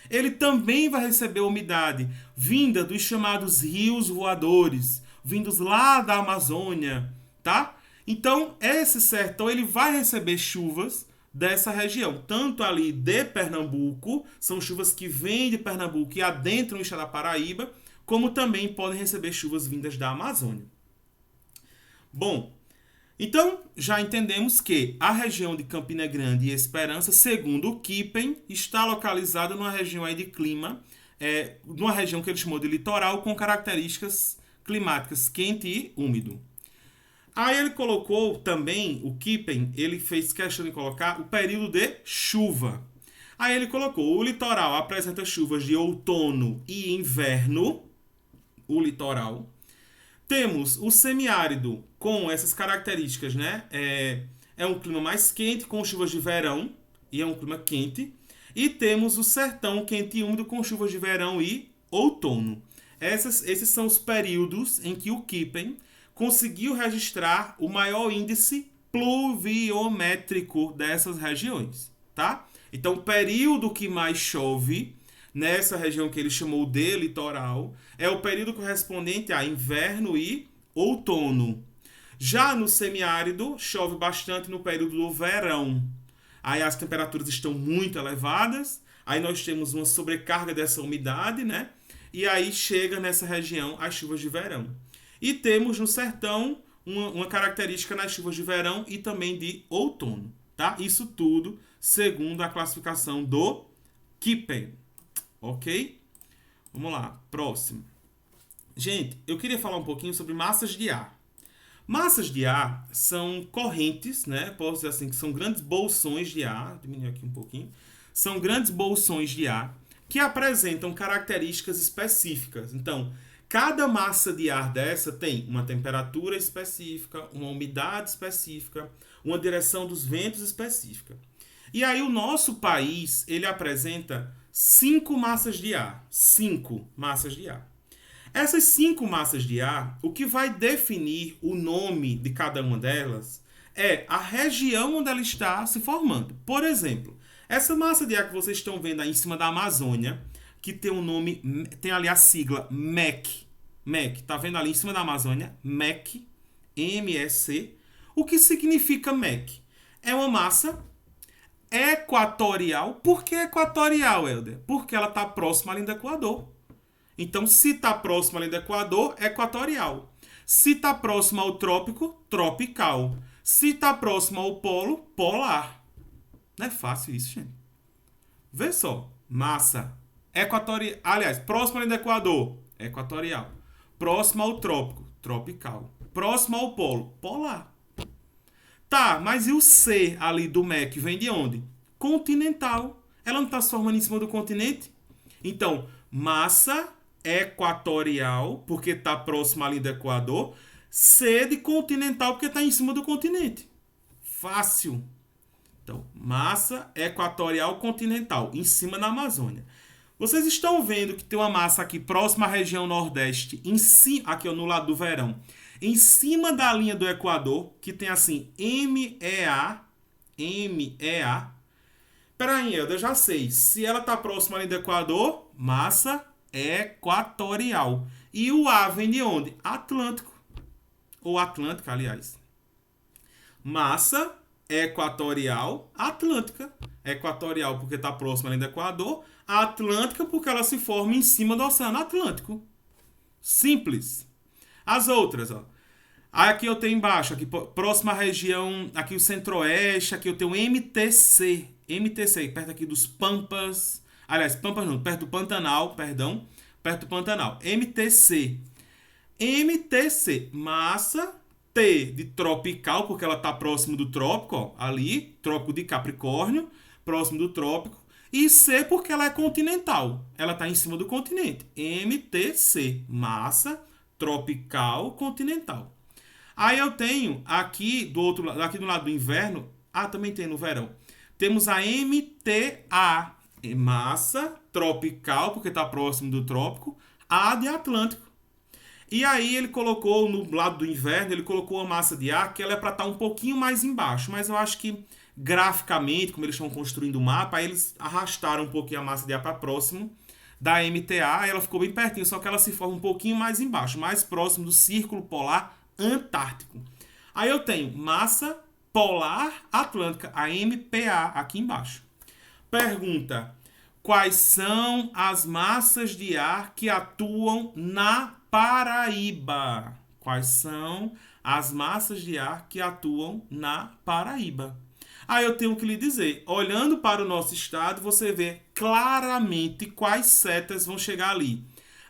Speaker 1: Ele também vai receber umidade vinda dos chamados rios voadores, vindos lá da Amazônia, tá? Então, esse sertão ele vai receber chuvas dessa região, tanto ali de Pernambuco, são chuvas que vêm de Pernambuco e adentram o estado da Paraíba, como também podem receber chuvas vindas da Amazônia. Bom, então já entendemos que a região de Campina Grande e Esperança, segundo o Kippen, está localizada numa região aí de clima, numa região que ele chamou de litoral, com características climáticas quente e úmido. Aí ele colocou também, o Kippen, ele fez questão de colocar o período de chuva. Aí ele colocou, o litoral apresenta chuvas de outono e inverno, o litoral. Temos o semiárido com essas características, né? É um clima mais quente, com chuvas de verão, e é um clima quente. E temos o sertão quente e úmido, com chuvas de verão e outono. Esses são os períodos em que o Kippen conseguiu registrar o maior índice pluviométrico dessas regiões, tá? Então, o período que mais chove nessa região que ele chamou de litoral é o período correspondente a inverno e outono. Já no semiárido, chove bastante no período do verão. Aí as temperaturas estão muito elevadas, aí nós temos uma sobrecarga dessa umidade, né? E aí chega nessa região as chuvas de verão. E temos no sertão uma característica nas chuvas de verão e também de outono, tá? Isso tudo segundo a classificação do Kippen, ok? Vamos lá, próximo. Gente, eu queria falar um pouquinho sobre massas de ar. Massas de ar são correntes, né? Posso dizer assim, que são grandes bolsões de ar. Diminuir aqui um pouquinho. São grandes bolsões de ar que apresentam características específicas. Então, cada massa de ar dessa tem uma temperatura específica, uma umidade específica, uma direção dos ventos específica. E aí o nosso país, ele apresenta 5 massas de ar. 5 massas de ar. Essas 5 massas de ar, o que vai definir o nome de cada uma delas é a região onde ela está se formando. Por exemplo, essa massa de ar que vocês estão vendo aí em cima da Amazônia, que tem um nome, tem ali a sigla MEC. MEC, tá vendo ali em cima da Amazônia? MEC, M-E-C. O que significa MEC? É uma massa equatorial. Por que equatorial, Helder? Porque ela está próxima à linha do Equador. Então, se está próximo à linha do Equador, equatorial. Se está próximo ao trópico, tropical. Se está próximo ao polo, polar. Não é fácil isso, gente. Vê só. Massa equatorial. Aliás, próximo à linha do Equador, equatorial. Próximo ao trópico, tropical. Próximo ao polo, polar. Tá, mas e o C ali do MEC vem de onde? Continental. Ela não está se formando em cima do continente? Então, massa equatorial, porque está próximo ali do Equador. C de continental, porque está em cima do continente. Fácil. Então, massa equatorial continental, em cima da Amazônia. Vocês estão vendo que tem uma massa aqui próxima à região Nordeste, em cima, aqui no lado do verão, em cima da linha do Equador, que tem assim MEA. Peraí, eu já sei. Se ela está próxima à linha do Equador, massa equatorial. E o A vem de onde? Atlântico. Ou Atlântica, aliás. Massa equatorial, atlântica. Equatorial porque está próxima à linha do Equador. Atlântica porque ela se forma em cima do Oceano Atlântico. Simples. As outras, ó. Aqui eu tenho embaixo, aqui próxima à região, aqui o Centro-Oeste, aqui eu tenho MTC, perto aqui dos Pampas. Aliás, Pampas não, perto do Pantanal, perdão. perto do Pantanal. MTC. MTC, massa. T de tropical, porque ela está próximo do trópico, ó, ali, trópico de Capricórnio, próximo do trópico. E C porque ela é continental, ela está em cima do continente. MTC, massa, tropical, continental. Aí eu tenho aqui do outro lado, aqui do lado do inverno, também tem no verão. Temos a MTA, massa, tropical, porque está próximo do trópico, A de Atlântico. E aí ele colocou, no lado do inverno, ele colocou a massa de ar, que ela é para estar um pouquinho mais embaixo. Mas eu acho que, graficamente, como eles estão construindo o mapa, eles arrastaram um pouquinho a massa de ar para próximo da MTA. Ela ficou bem pertinho, só que ela se forma um pouquinho mais embaixo, mais próximo do Círculo Polar Antártico. Aí eu tenho massa polar atlântica, a MPA, aqui embaixo. Pergunta: quais são as massas de ar que atuam na Paraíba? Quais são as massas de ar que atuam na Paraíba? Aí eu tenho que lhe dizer, olhando para o nosso estado, você vê claramente quais setas vão chegar ali.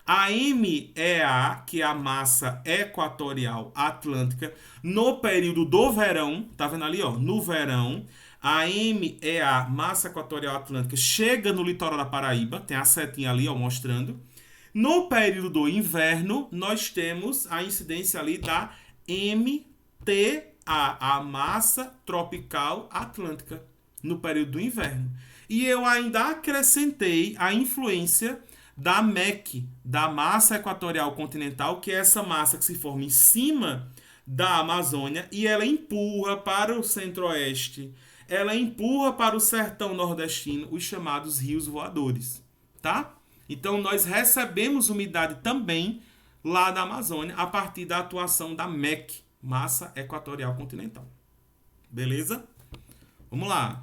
Speaker 1: A MEA, que é a massa equatorial atlântica, no período do verão, tá vendo ali, ó, no verão, a MEA, massa equatorial atlântica, chega no litoral da Paraíba, tem a setinha ali, ó, mostrando. No período do inverno, nós temos a incidência ali da MTA, a massa tropical atlântica, no período do inverno. E eu ainda acrescentei a influência da MEC, da massa equatorial continental, que é essa massa que se forma em cima da Amazônia e ela empurra para o centro-oeste, ela empurra para o sertão nordestino os chamados rios voadores, tá? Então, nós recebemos umidade também lá da Amazônia a partir da atuação da MEC, massa equatorial continental. Beleza? Vamos lá.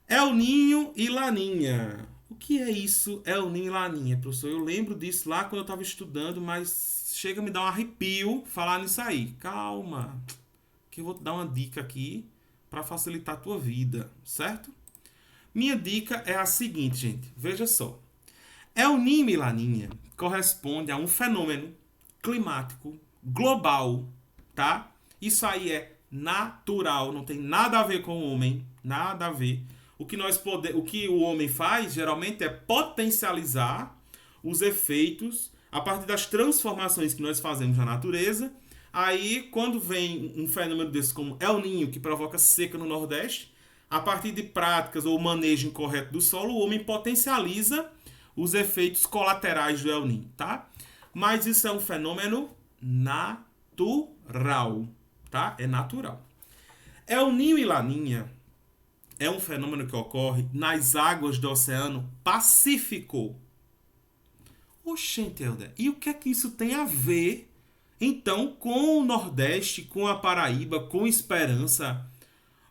Speaker 1: El Ninho e Laninha. O que é isso, El Ninho e Laninha, professor? Eu lembro disso lá quando eu estava estudando, mas chega a me dar um arrepio falar nisso aí. Calma, que eu vou te dar uma dica aqui para facilitar a tua vida, certo? Minha dica é a seguinte, gente. Veja só. El Niño e Laninha corresponde a um fenômeno climático global, tá? Isso aí é natural, não tem nada a ver com o homem, nada a ver. O que o homem faz, geralmente, é potencializar os efeitos a partir das transformações que nós fazemos na natureza. Aí, quando vem um fenômeno desse como El Niño, que provoca seca no Nordeste, a partir de práticas ou manejo incorreto do solo, o homem potencializa os efeitos colaterais do El Niño, tá? Mas isso é um fenômeno natural, tá? É natural. El Niño e Laninha é um fenômeno que ocorre nas águas do Oceano Pacífico. Oxente, Helder, e o que é que isso tem a ver, então, com o Nordeste, com a Paraíba, com Esperança?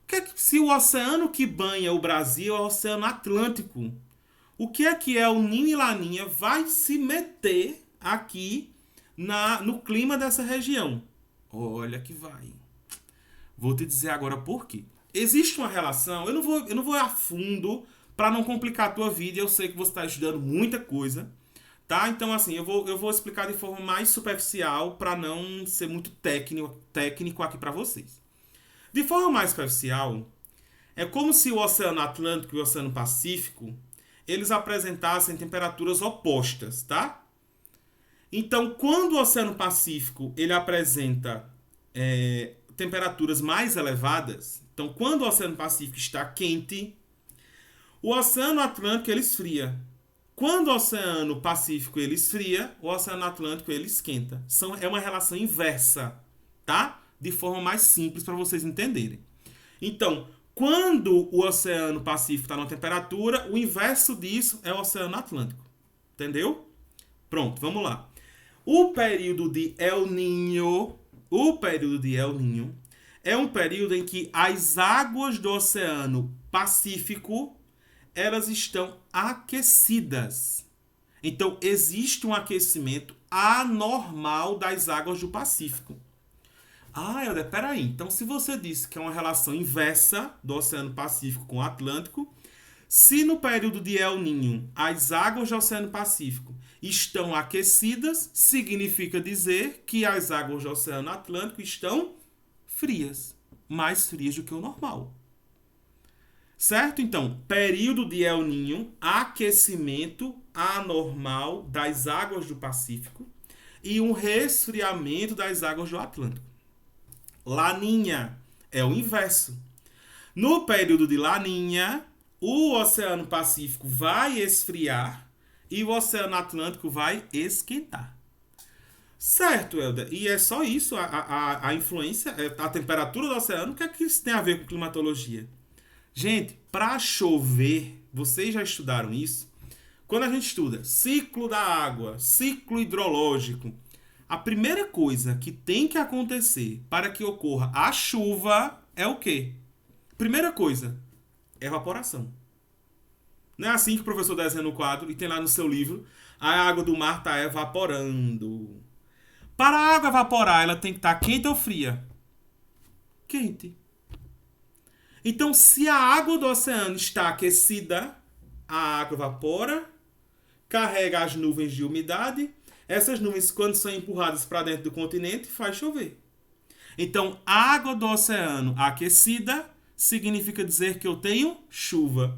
Speaker 1: O que é que, se o oceano que banha o Brasil é o Oceano Atlântico, o que é que El Niño e Laninha vai se meter aqui no clima dessa região? Olha que vai. Vou te dizer agora por quê. Existe uma relação, eu não vou a fundo para não complicar a tua vida, eu sei que você está estudando muita coisa, tá? Então, assim, eu vou explicar de forma mais superficial para não ser muito técnico aqui para vocês. De forma mais superficial, é como se o Oceano Atlântico e o Oceano Pacífico eles apresentassem temperaturas opostas, tá? Então, quando o Oceano Pacífico ele apresenta temperaturas mais elevadas, então, quando o Oceano Pacífico está quente, o Oceano Atlântico ele esfria. Quando o Oceano Pacífico ele esfria, o Oceano Atlântico ele esquenta. É uma relação inversa, tá? De forma mais simples para vocês entenderem. Então, quando o Oceano Pacífico está na temperatura, o inverso disso é o Oceano Atlântico. Entendeu? Pronto, vamos lá. O período de El Niño é um período em que as águas do Oceano Pacífico elas estão aquecidas. Então, existe um aquecimento anormal das águas do Pacífico. Helder, peraí. Então, se você disse que é uma relação inversa do Oceano Pacífico com o Atlântico, Se no período de El Niño as águas do Oceano Pacífico estão aquecidas, significa dizer que as águas do Oceano Atlântico estão frias, mais frias do que o normal. Certo? Então, período de El Niño, aquecimento anormal das águas do Pacífico e um resfriamento das águas do Atlântico. Laninha é o inverso. No período de Laninha, o Oceano Pacífico vai esfriar e o Oceano Atlântico vai esquentar. Certo, Helder? E é só isso, a influência, a temperatura do oceano, o que é que isso tem a ver com climatologia? Gente, para chover, vocês já estudaram isso? Quando a gente estuda ciclo da água, ciclo hidrológico, a primeira coisa que tem que acontecer para que ocorra a chuva é o quê? Primeira coisa, evaporação. Não é assim que o professor desenha no quadro e tem lá no seu livro, a água do mar está evaporando. Para a água evaporar, ela tem que estar quente ou fria? Quente. Então, se a água do oceano está aquecida, a água evapora, carrega as nuvens de umidade. Essas nuvens, quando são empurradas para dentro do continente, faz chover. Então, água do oceano aquecida significa dizer que eu tenho chuva.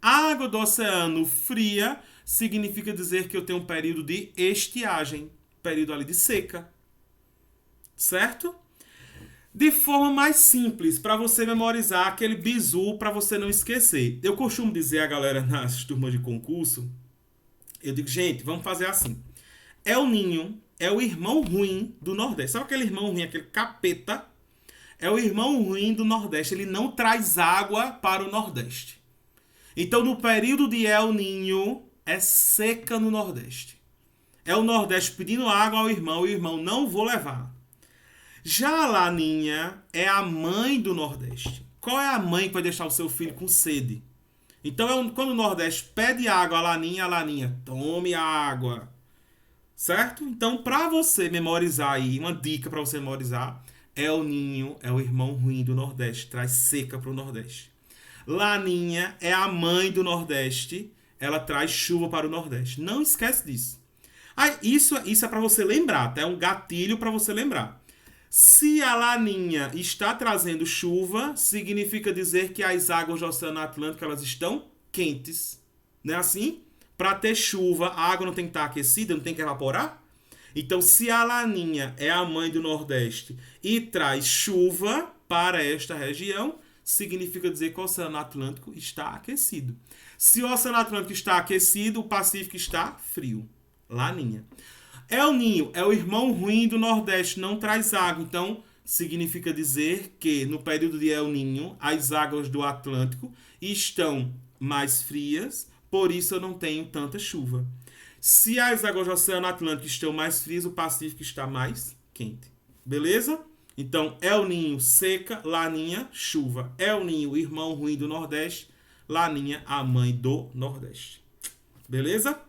Speaker 1: Água do oceano fria significa dizer que eu tenho um período de estiagem, período ali de seca. Certo? De forma mais simples, para você memorizar aquele bizu, para você não esquecer. Eu costumo dizer a galera nas turmas de concurso, eu digo, gente, vamos fazer assim. El Niño é o irmão ruim do Nordeste. Sabe aquele irmão ruim, aquele capeta? É o irmão ruim do Nordeste. Ele não traz água para o Nordeste. Então, no período de El Niño, é seca no Nordeste. É o Nordeste pedindo água ao irmão e o irmão, não vou levar. Já a Laninha é a mãe do Nordeste. Qual é a mãe que vai deixar o seu filho com sede? Então, quando o Nordeste pede água a Laninha, tome água. Certo? Então, para você memorizar aí, uma dica para você memorizar, El Niño é o irmão ruim do Nordeste, traz seca para o Nordeste. Laninha é a mãe do Nordeste, ela traz chuva para o Nordeste. Não esquece disso. Isso é para você lembrar, tá? É um gatilho para você lembrar. Se a Laninha está trazendo chuva, significa dizer que as águas do Oceano Atlântico elas estão quentes. Não é assim? Para ter chuva, a água não tem que estar aquecida, não tem que evaporar? Então, se a Laninha é a mãe do Nordeste e traz chuva para esta região, significa dizer que o Oceano Atlântico está aquecido. Se o Oceano Atlântico está aquecido, o Pacífico está frio. Laninha. El Niño é o irmão ruim do Nordeste, não traz água. Então, significa dizer que no período de El Niño, as águas do Atlântico estão mais frias, por isso eu não tenho tanta chuva. Se as águas do Oceano Atlântico estão mais frias, o Pacífico está mais quente. Beleza? Então, El Niño, seca, Laninha, chuva. El Niño, irmão ruim do Nordeste, Laninha, a mãe do Nordeste. Beleza?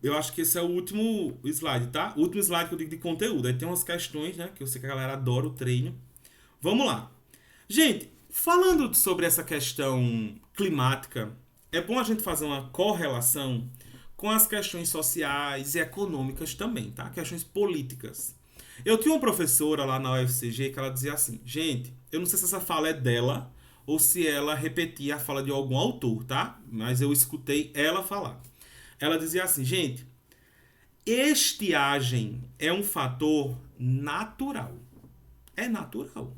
Speaker 1: Eu acho que esse é o último slide, tá? O último slide que eu digo de conteúdo. Aí tem umas questões, né? Que eu sei que a galera adora o treino. Vamos lá. Gente, falando sobre essa questão climática, é bom a gente fazer uma correlação com as questões sociais e econômicas também, tá? Questões políticas. Eu tinha uma professora lá na UFCG que ela dizia assim, gente, eu não sei se essa fala é dela ou se ela repetia a fala de algum autor, tá? Mas eu escutei ela falar. Ela dizia assim, gente, estiagem é um fator natural. É natural.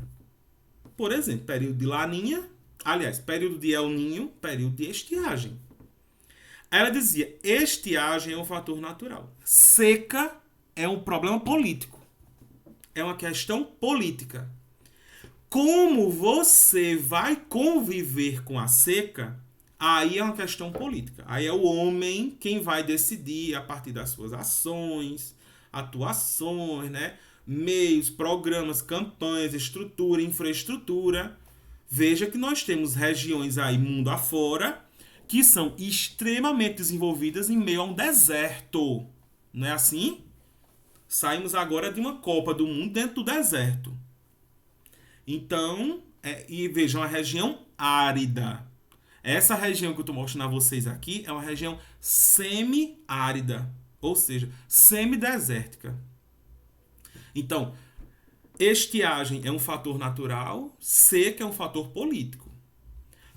Speaker 1: Por exemplo, período de Laninha, aliás, período de El Niño, período de estiagem. Aí ela dizia, estiagem é um fator natural. Seca é um problema político. É uma questão política. Como você vai conviver com a seca, aí é uma questão política. Aí é o homem quem vai decidir a partir das suas ações, atuações, né? Meios, programas, campanhas, estrutura, infraestrutura. Veja que nós temos regiões aí, mundo afora, que são extremamente desenvolvidas em meio a um deserto. Não é assim? Saímos agora de uma Copa do Mundo dentro do deserto. Então, e veja, uma região árida. Essa região que eu estou mostrando a vocês aqui é uma região semi-árida, ou seja, semidesértica. Então, estiagem é um fator natural, seca é um fator político.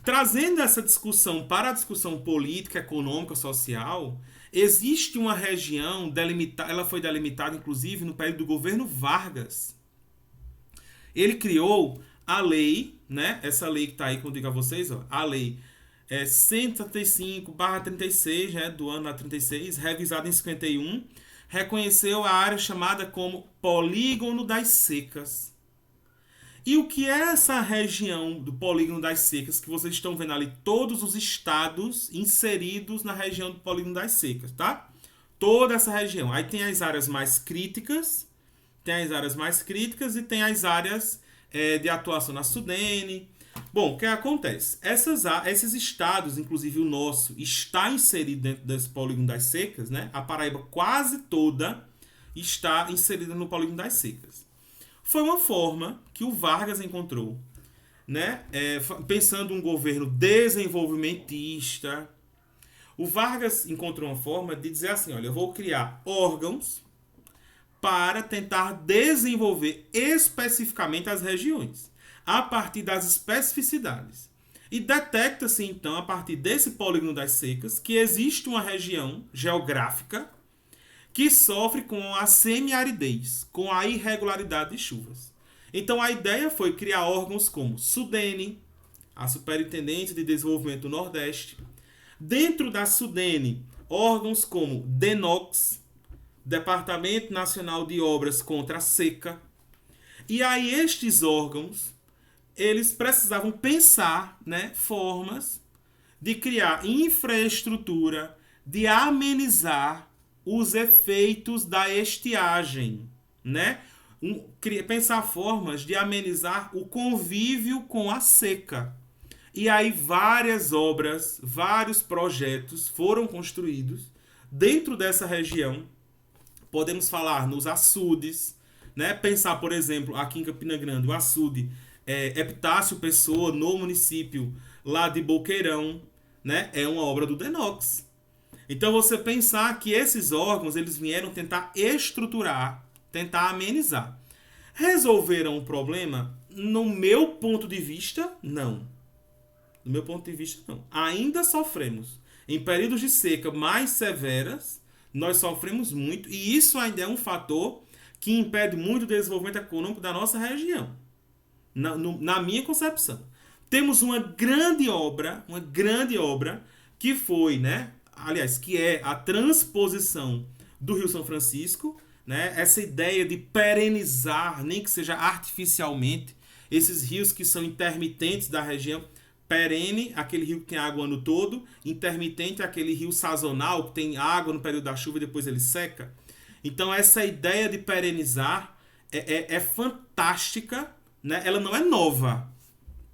Speaker 1: Trazendo essa discussão para a discussão política, econômica, social, existe uma região delimitada, ela foi delimitada inclusive no período do governo Vargas. Ele criou a lei, né? Essa lei que está aí, que eu digo a vocês, ó, a lei 175/36, né, do ano 36, revisada em 51, reconheceu a área chamada como Polígono das Secas. E o que é essa região do Polígono das Secas, que vocês estão vendo ali todos os estados inseridos na região do Polígono das Secas, tá? Toda essa região. Aí tem as áreas mais críticas, e tem as áreas de atuação na Sudene. Bom, o que acontece? Esses estados, inclusive o nosso, está inserido dentro desse Polígono das Secas, né? A Paraíba quase toda está inserida no Polígono das Secas. Foi uma forma que o Vargas encontrou, né? Pensando um governo desenvolvimentista, o Vargas encontrou uma forma de dizer assim, olha, eu vou criar órgãos para tentar desenvolver especificamente as regiões, a partir das especificidades. E detecta-se, então, a partir desse Polígono das Secas, que existe uma região geográfica que sofre com a semiaridez, com a irregularidade de chuvas. Então, a ideia foi criar órgãos como Sudene, a Superintendência de Desenvolvimento do Nordeste. Dentro da Sudene, órgãos como DENOX, Departamento Nacional de Obras contra a Seca. E aí estes órgãos, eles precisavam pensar, né, formas de criar infraestrutura, de amenizar os efeitos da estiagem, né? Pensar formas de amenizar o convívio com a seca. E aí várias obras, vários projetos foram construídos dentro dessa região. Podemos falar nos açudes, né? Pensar, por exemplo, aqui em Campina Grande, o açude Epitácio Pessoa, no município lá de Boqueirão, né? É uma obra do DENOX. Então você pensar que esses órgãos eles vieram tentar estruturar, tentar amenizar. Resolveram o problema? No meu ponto de vista, não. No meu ponto de vista, não. Ainda sofremos. Em períodos de seca mais severas, nós sofremos muito, e isso ainda é um fator que impede muito o desenvolvimento econômico da nossa região. Na minha concepção. Temos uma grande obra que foi, né? Aliás, que é a transposição do Rio São Francisco, né? Essa ideia de perenizar, nem que seja artificialmente, esses rios que são intermitentes da região. Perene, aquele rio que tem água o ano todo. Intermitente, aquele rio sazonal que tem água no período da chuva e depois ele seca. Então essa ideia de perenizar é fantástica, né? Ela não é nova,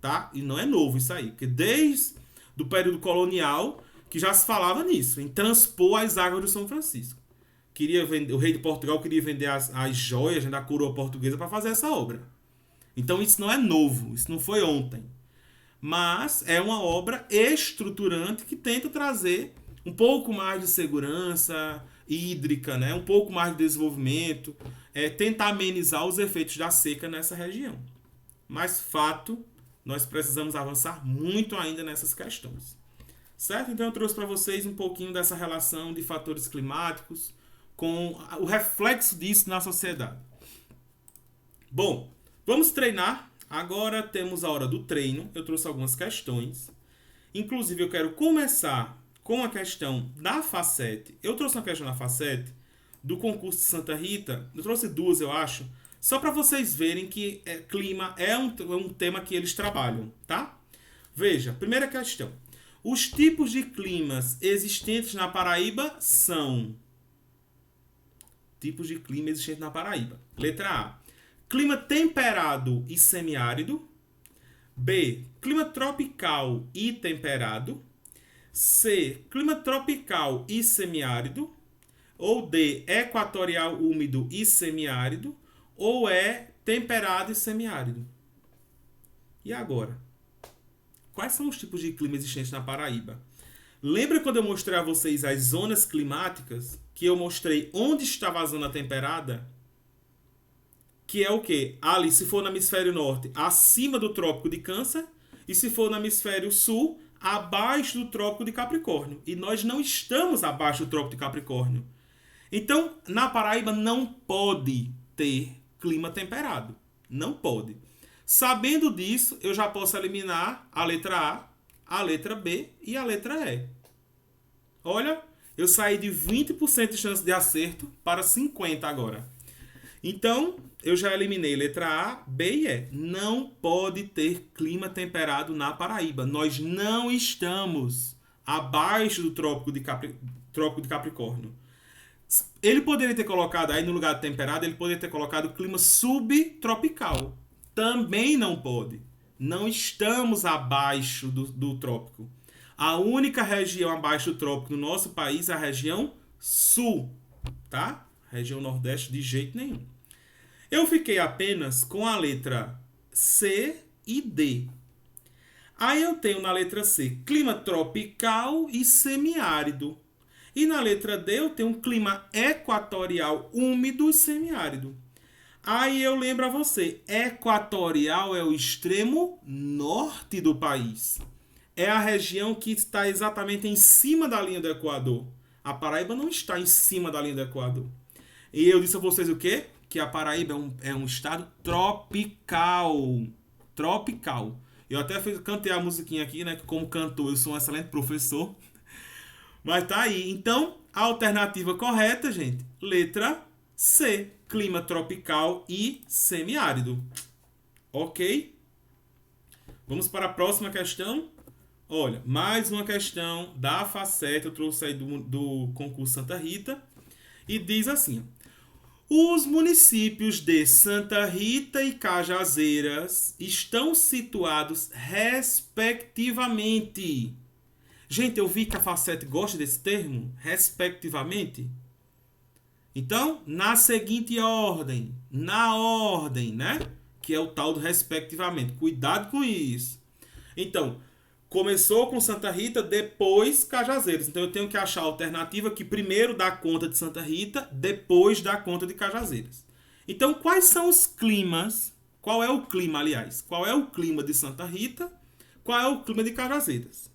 Speaker 1: tá? E não é novo isso aí, porque desde o período colonial que já se falava nisso, em transpor as águas do São Francisco. O rei de Portugal queria vender as joias, né, da coroa portuguesa para fazer essa obra. Então isso não é novo, isso não foi ontem. Mas é uma obra estruturante que tenta trazer um pouco mais de segurança hídrica, né? Um pouco mais de desenvolvimento, tentar amenizar os efeitos da seca nessa região. Mas, fato, nós precisamos avançar muito ainda nessas questões. Certo? Então eu trouxe para vocês um pouquinho dessa relação de fatores climáticos com o reflexo disso na sociedade. Bom, vamos treinar. Agora temos a hora do treino. Eu trouxe algumas questões. Inclusive, eu quero começar com a questão da FACET. Eu trouxe uma questão da FACET do concurso de Santa Rita. Eu trouxe duas, eu acho. Só para vocês verem que clima é um tema que eles trabalham, tá? Veja, primeira questão. Os tipos de climas existentes na Paraíba são... Tipos de clima existentes na Paraíba. Letra A. Clima temperado e semiárido. B. Clima tropical e temperado. C. Clima tropical e semiárido. Ou D. Equatorial úmido e semiárido. Ou E. Temperado e semiárido. E agora? quais são os tipos de clima existentes na Paraíba? Lembra quando eu mostrei a vocês as zonas climáticas? Que eu mostrei onde estava a zona temperada? Que é o quê? Ali, se for no hemisfério norte, acima do Trópico de Câncer. E se for no hemisfério sul, abaixo do Trópico de Capricórnio. E nós não estamos abaixo do Trópico de Capricórnio. Então, na Paraíba não pode ter clima temperado. Não pode. Sabendo disso, eu já posso eliminar a letra A letra B e a letra E. Olha, eu saí de 20% de chance de acerto para 50% agora. Então, eu já eliminei letra A, B e E. Não pode ter clima temperado na Paraíba. Nós não estamos abaixo do Trópico de Capricórnio. Ele poderia ter colocado aí no lugar de temperado, ele poderia ter colocado clima subtropical. Também não pode. Não estamos abaixo do trópico. A única região abaixo do trópico no nosso país é a região sul, tá? Região nordeste de jeito nenhum. Eu fiquei apenas com a letra C e D. Aí eu tenho na letra C clima tropical e semiárido. E na letra D eu tenho um clima equatorial úmido e semiárido. Aí eu lembro a você, equatorial é o extremo norte do país. É a região que está exatamente em cima da linha do Equador. A Paraíba não está em cima da linha do Equador. E eu disse a vocês o quê? Que a Paraíba é um estado tropical. Tropical. Eu até cantei a musiquinha aqui, né? Que como cantor eu sou um excelente professor. Mas tá aí. Então, a alternativa correta, gente, letra C. Clima tropical e semiárido. Ok? Vamos para a próxima questão. Olha, mais uma questão da Facete. Eu trouxe aí do concurso Santa Rita. E diz assim: os municípios de Santa Rita e Cajazeiras estão situados respectivamente. Gente, eu vi que a Facete gosta desse termo, respectivamente. Então, na seguinte ordem, na ordem, né? Que é o tal do respectivamente. Cuidado com isso. Então, começou com Santa Rita, depois Cajazeiras. Então, eu tenho que achar a alternativa que primeiro dá conta de Santa Rita, depois dá conta de Cajazeiras. Então, quais são os climas? Qual é o clima, aliás? Qual é o clima de Santa Rita? Qual é o clima de Cajazeiras?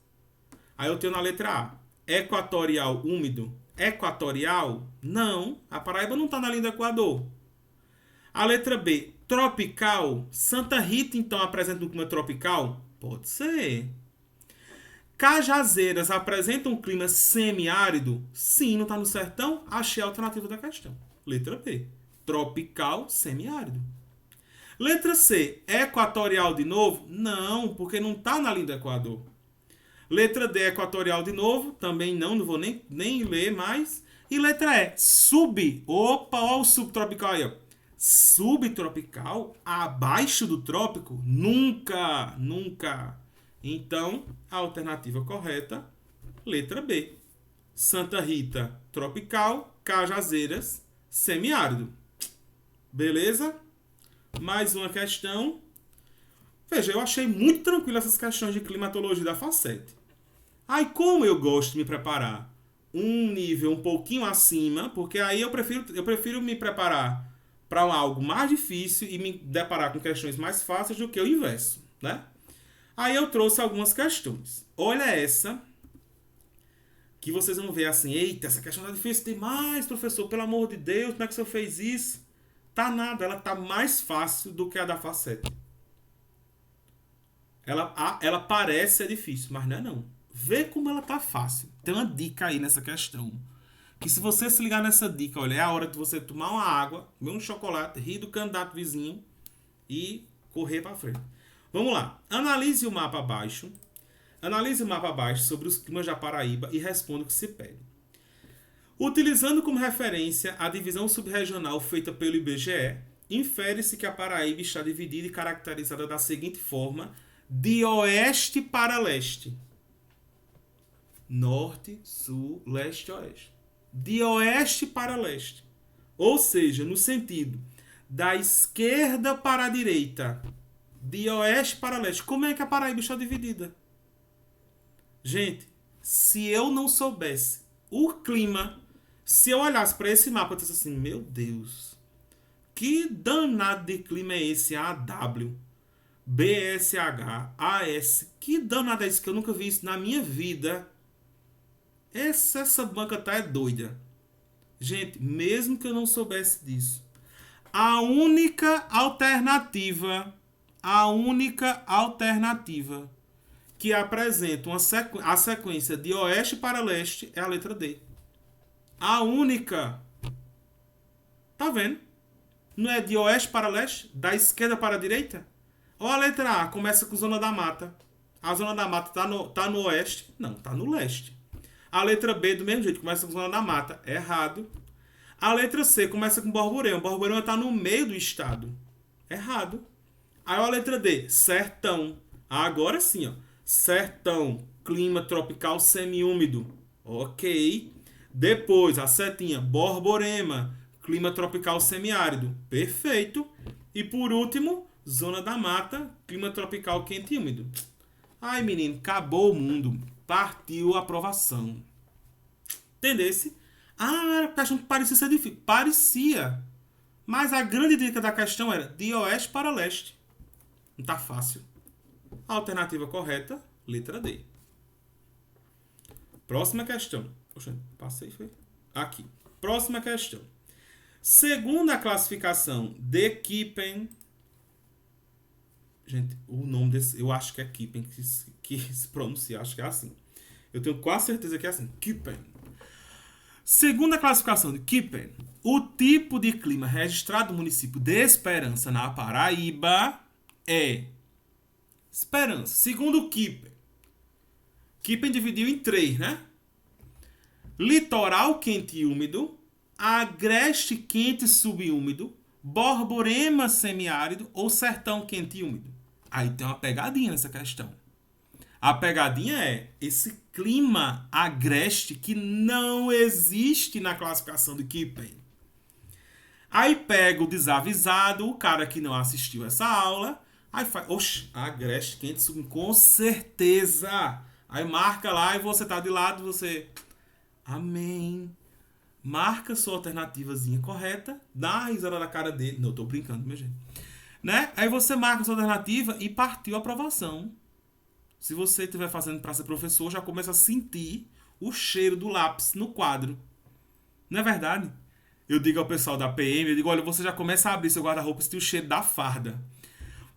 Speaker 1: Aí eu tenho na letra A, equatorial úmido. Equatorial? Não, a Paraíba não está na linha do Equador. A letra B, tropical. Santa Rita, então, apresenta um clima tropical? Pode ser. Cajazeiras apresenta um clima semiárido? Sim, não está no sertão? Achei a alternativa da questão. Letra B, tropical semiárido. Letra C, equatorial de novo? Não, porque não está na linha do Equador. Letra D, equatorial de novo. Também não vou nem ler mais. E letra E, Opa, olha o subtropical aí, ó. Subtropical? Abaixo do trópico? Nunca, nunca. Então, a alternativa correta, letra B. Santa Rita, tropical. Cajazeiras, semiárido. Beleza? Mais uma questão. Veja, eu achei muito tranquilo essas questões de climatologia da Facete. Aí, como eu gosto de me preparar um nível um pouquinho acima, porque aí eu prefiro me preparar para algo mais difícil e me deparar com questões mais fáceis do que o inverso, né? Aí eu trouxe algumas questões. Olha essa, que vocês vão ver assim, eita, essa questão tá difícil demais, professor, pelo amor de Deus, como é que o senhor fez isso? Tá nada, ela tá mais fácil do que a da Facete. Ela parece ser difícil, mas não é não. Vê como ela tá fácil. Tem uma dica aí nessa questão. Que se você se ligar nessa dica, olha, é a hora de você tomar uma água, comer um chocolate, rir do candidato vizinho e correr para frente. Vamos lá. Analise o mapa abaixo. Analise o mapa abaixo sobre os climas da Paraíba e responda o que se pede. Utilizando como referência a divisão subregional feita pelo IBGE, infere-se que a Paraíba está dividida e caracterizada da seguinte forma, de oeste para leste. Norte, sul, leste, oeste. De oeste para leste. Ou seja, no sentido da esquerda para a direita. De oeste para leste. Como é que a Paraíba está dividida? Gente, se eu não soubesse o clima, se eu olhasse para esse mapa e dissesse assim, meu Deus, que danado de clima é esse AW, BSH, AS, que danado é isso que eu nunca vi isso na minha vida. Essa banca tá é doida. Gente, mesmo que eu não soubesse disso, a única alternativa que apresenta a sequência de oeste para leste é a letra D. A única. Tá vendo? Não é de oeste para leste? Da esquerda para a direita? Ou a letra A começa com Zona da Mata. A Zona da Mata tá no oeste? Não, tá no leste. A letra B, do mesmo jeito, começa com Zona da Mata. Errado. A letra C começa com Borborema. Borborema tá no meio do estado. Errado. Aí a letra D, Sertão. Agora sim, ó. Sertão, clima tropical semiúmido. Ok. Depois, a setinha, Borborema, clima tropical semiárido. Perfeito. E por último, Zona da Mata, clima tropical quente e úmido. Ai, menino, acabou o mundo. Partiu a aprovação. Entendesse? Era a questão que parecia ser difícil. Parecia. Mas a grande dica da questão era de oeste para leste. Não tá fácil. A alternativa correta, letra D. Próxima questão. Poxa, passei, foi? Aqui. Próxima questão. Segundo a classificação de Kippen... Gente, o nome desse... Eu acho que é Kippen que se pronuncia. Acho que é assim. Eu tenho quase certeza que é assim. Kippen. Segundo a classificação de Kippen, o tipo de clima registrado no município de Esperança, na Paraíba, é... Esperança. Segundo Kippen. Kippen dividiu em 3, né? Litoral quente e úmido, agreste quente e subúmido, Borborema semiárido ou sertão quente e úmido. Aí tem uma pegadinha nessa questão. A pegadinha é esse clima agreste que não existe na classificação de Kippen. Aí pega o desavisado, o cara que não assistiu essa aula, aí faz, oxe, agreste quente e subúmido, com certeza. Aí marca lá e você tá de lado, você... Amém. Marca sua alternativazinha correta, dá a risada na cara dele. Não, eu tô brincando, meu gente. Né? Aí você marca sua alternativa e partiu a aprovação. Se você estiver fazendo para ser professor, já começa a sentir o cheiro do lápis no quadro. Não é verdade? Eu digo ao pessoal da PM, eu digo, olha, você já começa a abrir seu guarda-roupa e sentir o cheiro da farda.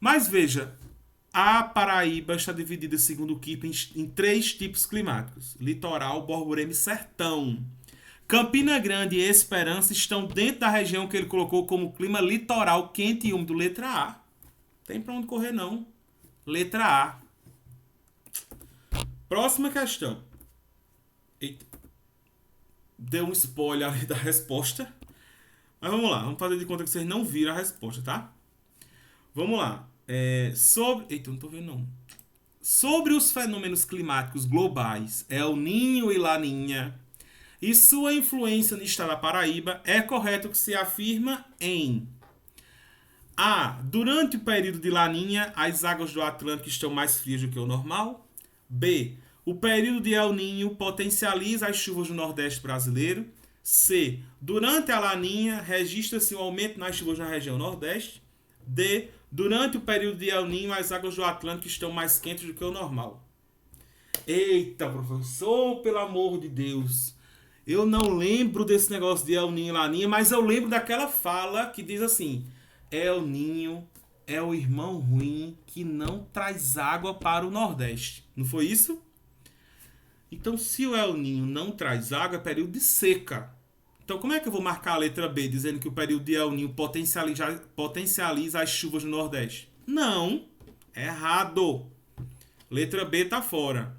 Speaker 1: Mas veja, a Paraíba está dividida, segundo o Kippen, em 3 tipos climáticos. Litoral, Borborema e sertão. Campina Grande e Esperança estão dentro da região que ele colocou como clima litoral quente e úmido. Letra A. Tem pra onde correr, não. Letra A. Próxima questão. Eita. Deu um spoiler ali da resposta. Mas vamos lá. Vamos fazer de conta que vocês não viram a resposta, tá? Vamos lá. Eita, não tô vendo não. Sobre os fenômenos climáticos globais, El Niño e Laninha, e sua influência no estado da Paraíba, é correto que se afirma em A. Durante o período de Laninha, as águas do Atlântico estão mais frias do que o normal. B. O período de El Niño potencializa as chuvas do Nordeste brasileiro. C. Durante a Laninha, registra-se um aumento nas chuvas na região Nordeste. D. Durante o período de El Niño, as águas do Atlântico estão mais quentes do que o normal. Eita, professor, pelo amor de Deus. Eu não lembro desse negócio de El Niño e Laninha, mas eu lembro daquela fala que diz assim: El Niño é o irmão ruim que não traz água para o Nordeste. Não foi isso? Então, se o El Niño não traz água, é período de seca. Então, como é que eu vou marcar a letra B dizendo que o período de El Niño potencializa as chuvas no Nordeste? Não. Errado. Letra B tá fora.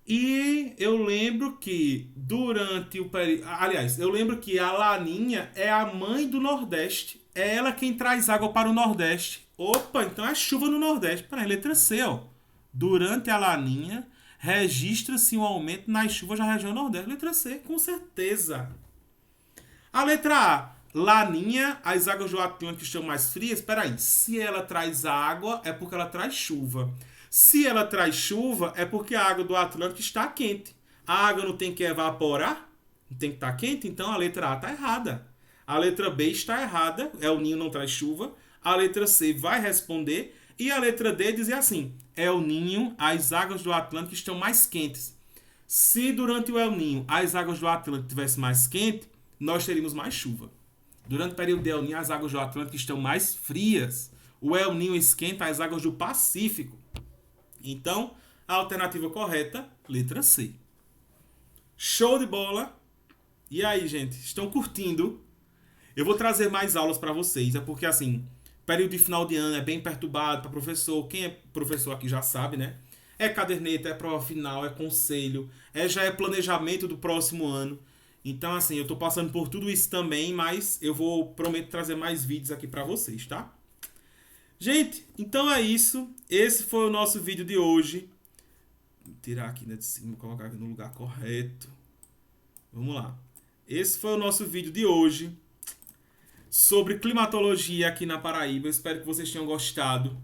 Speaker 1: E eu lembro que durante o período... Aliás, eu lembro que a Laninha é a mãe do Nordeste. É ela quem traz água para o Nordeste. Opa, então é chuva no Nordeste. Peraí, letra C, ó. Durante a Laninha, registra-se um aumento nas chuvas na região Nordeste. Letra C, com certeza. A letra A. Laninha, as águas do Atlântico estão mais frias. Peraí, se ela traz água, é porque ela traz chuva. Se ela traz chuva, é porque a água do Atlântico está quente. A água não tem que evaporar, não tem que estar quente, então a letra A está errada. A letra B está errada, El Ninho não traz chuva. A letra C vai responder. E a letra D dizer assim: El Ninho, as águas do Atlântico estão mais quentes. Se durante o El Ninho as águas do Atlântico estivessem mais quentes, nós teríamos mais chuva. Durante o período de El Ninho, as águas do Atlântico estão mais frias. O El Ninho esquenta as águas do Pacífico. Então, a alternativa correta, letra C. Show de bola! E aí, gente, estão curtindo? Eu vou trazer mais aulas para vocês, é porque assim, período de final de ano é bem perturbado para professor. Quem é professor aqui já sabe, né? É caderneta, é prova final, é conselho, já é planejamento do próximo ano. Então, assim, eu tô passando por tudo isso também, mas eu prometo trazer mais vídeos aqui para vocês, tá? Gente, então é isso. Esse foi o nosso vídeo de hoje. Vou tirar aqui de cima, colocar aqui no lugar correto. Vamos lá. Esse foi o nosso vídeo de hoje sobre climatologia aqui na Paraíba. Eu espero que vocês tenham gostado.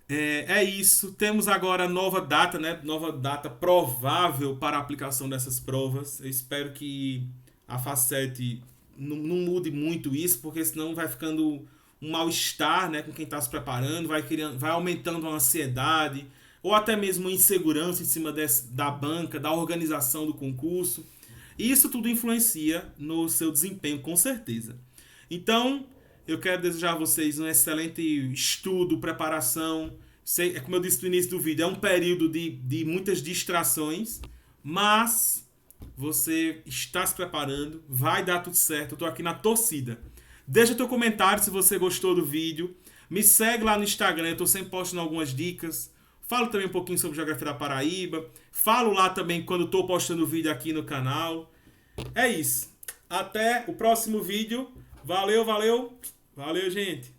Speaker 1: É isso. Temos agora nova data, né? Nova data provável para a aplicação dessas provas. Eu espero que a Facete não mude muito isso, porque senão vai ficando um mal-estar, né, com quem está se preparando, vai aumentando a ansiedade, ou até mesmo insegurança em cima da banca, da organização do concurso. E isso tudo influencia no seu desempenho, com certeza. Então, eu quero desejar a vocês um excelente estudo, preparação. Como eu disse no início do vídeo, é um período de muitas distrações, mas você está se preparando, vai dar tudo certo. Eu estou aqui na torcida. Deixa teu comentário se você gostou do vídeo. Me segue lá no Instagram, eu estou sempre postando algumas dicas. Falo também um pouquinho sobre Geografia da Paraíba. Falo lá também quando estou postando vídeo aqui no canal. É isso. Até o próximo vídeo. Valeu, valeu. Valeu, gente.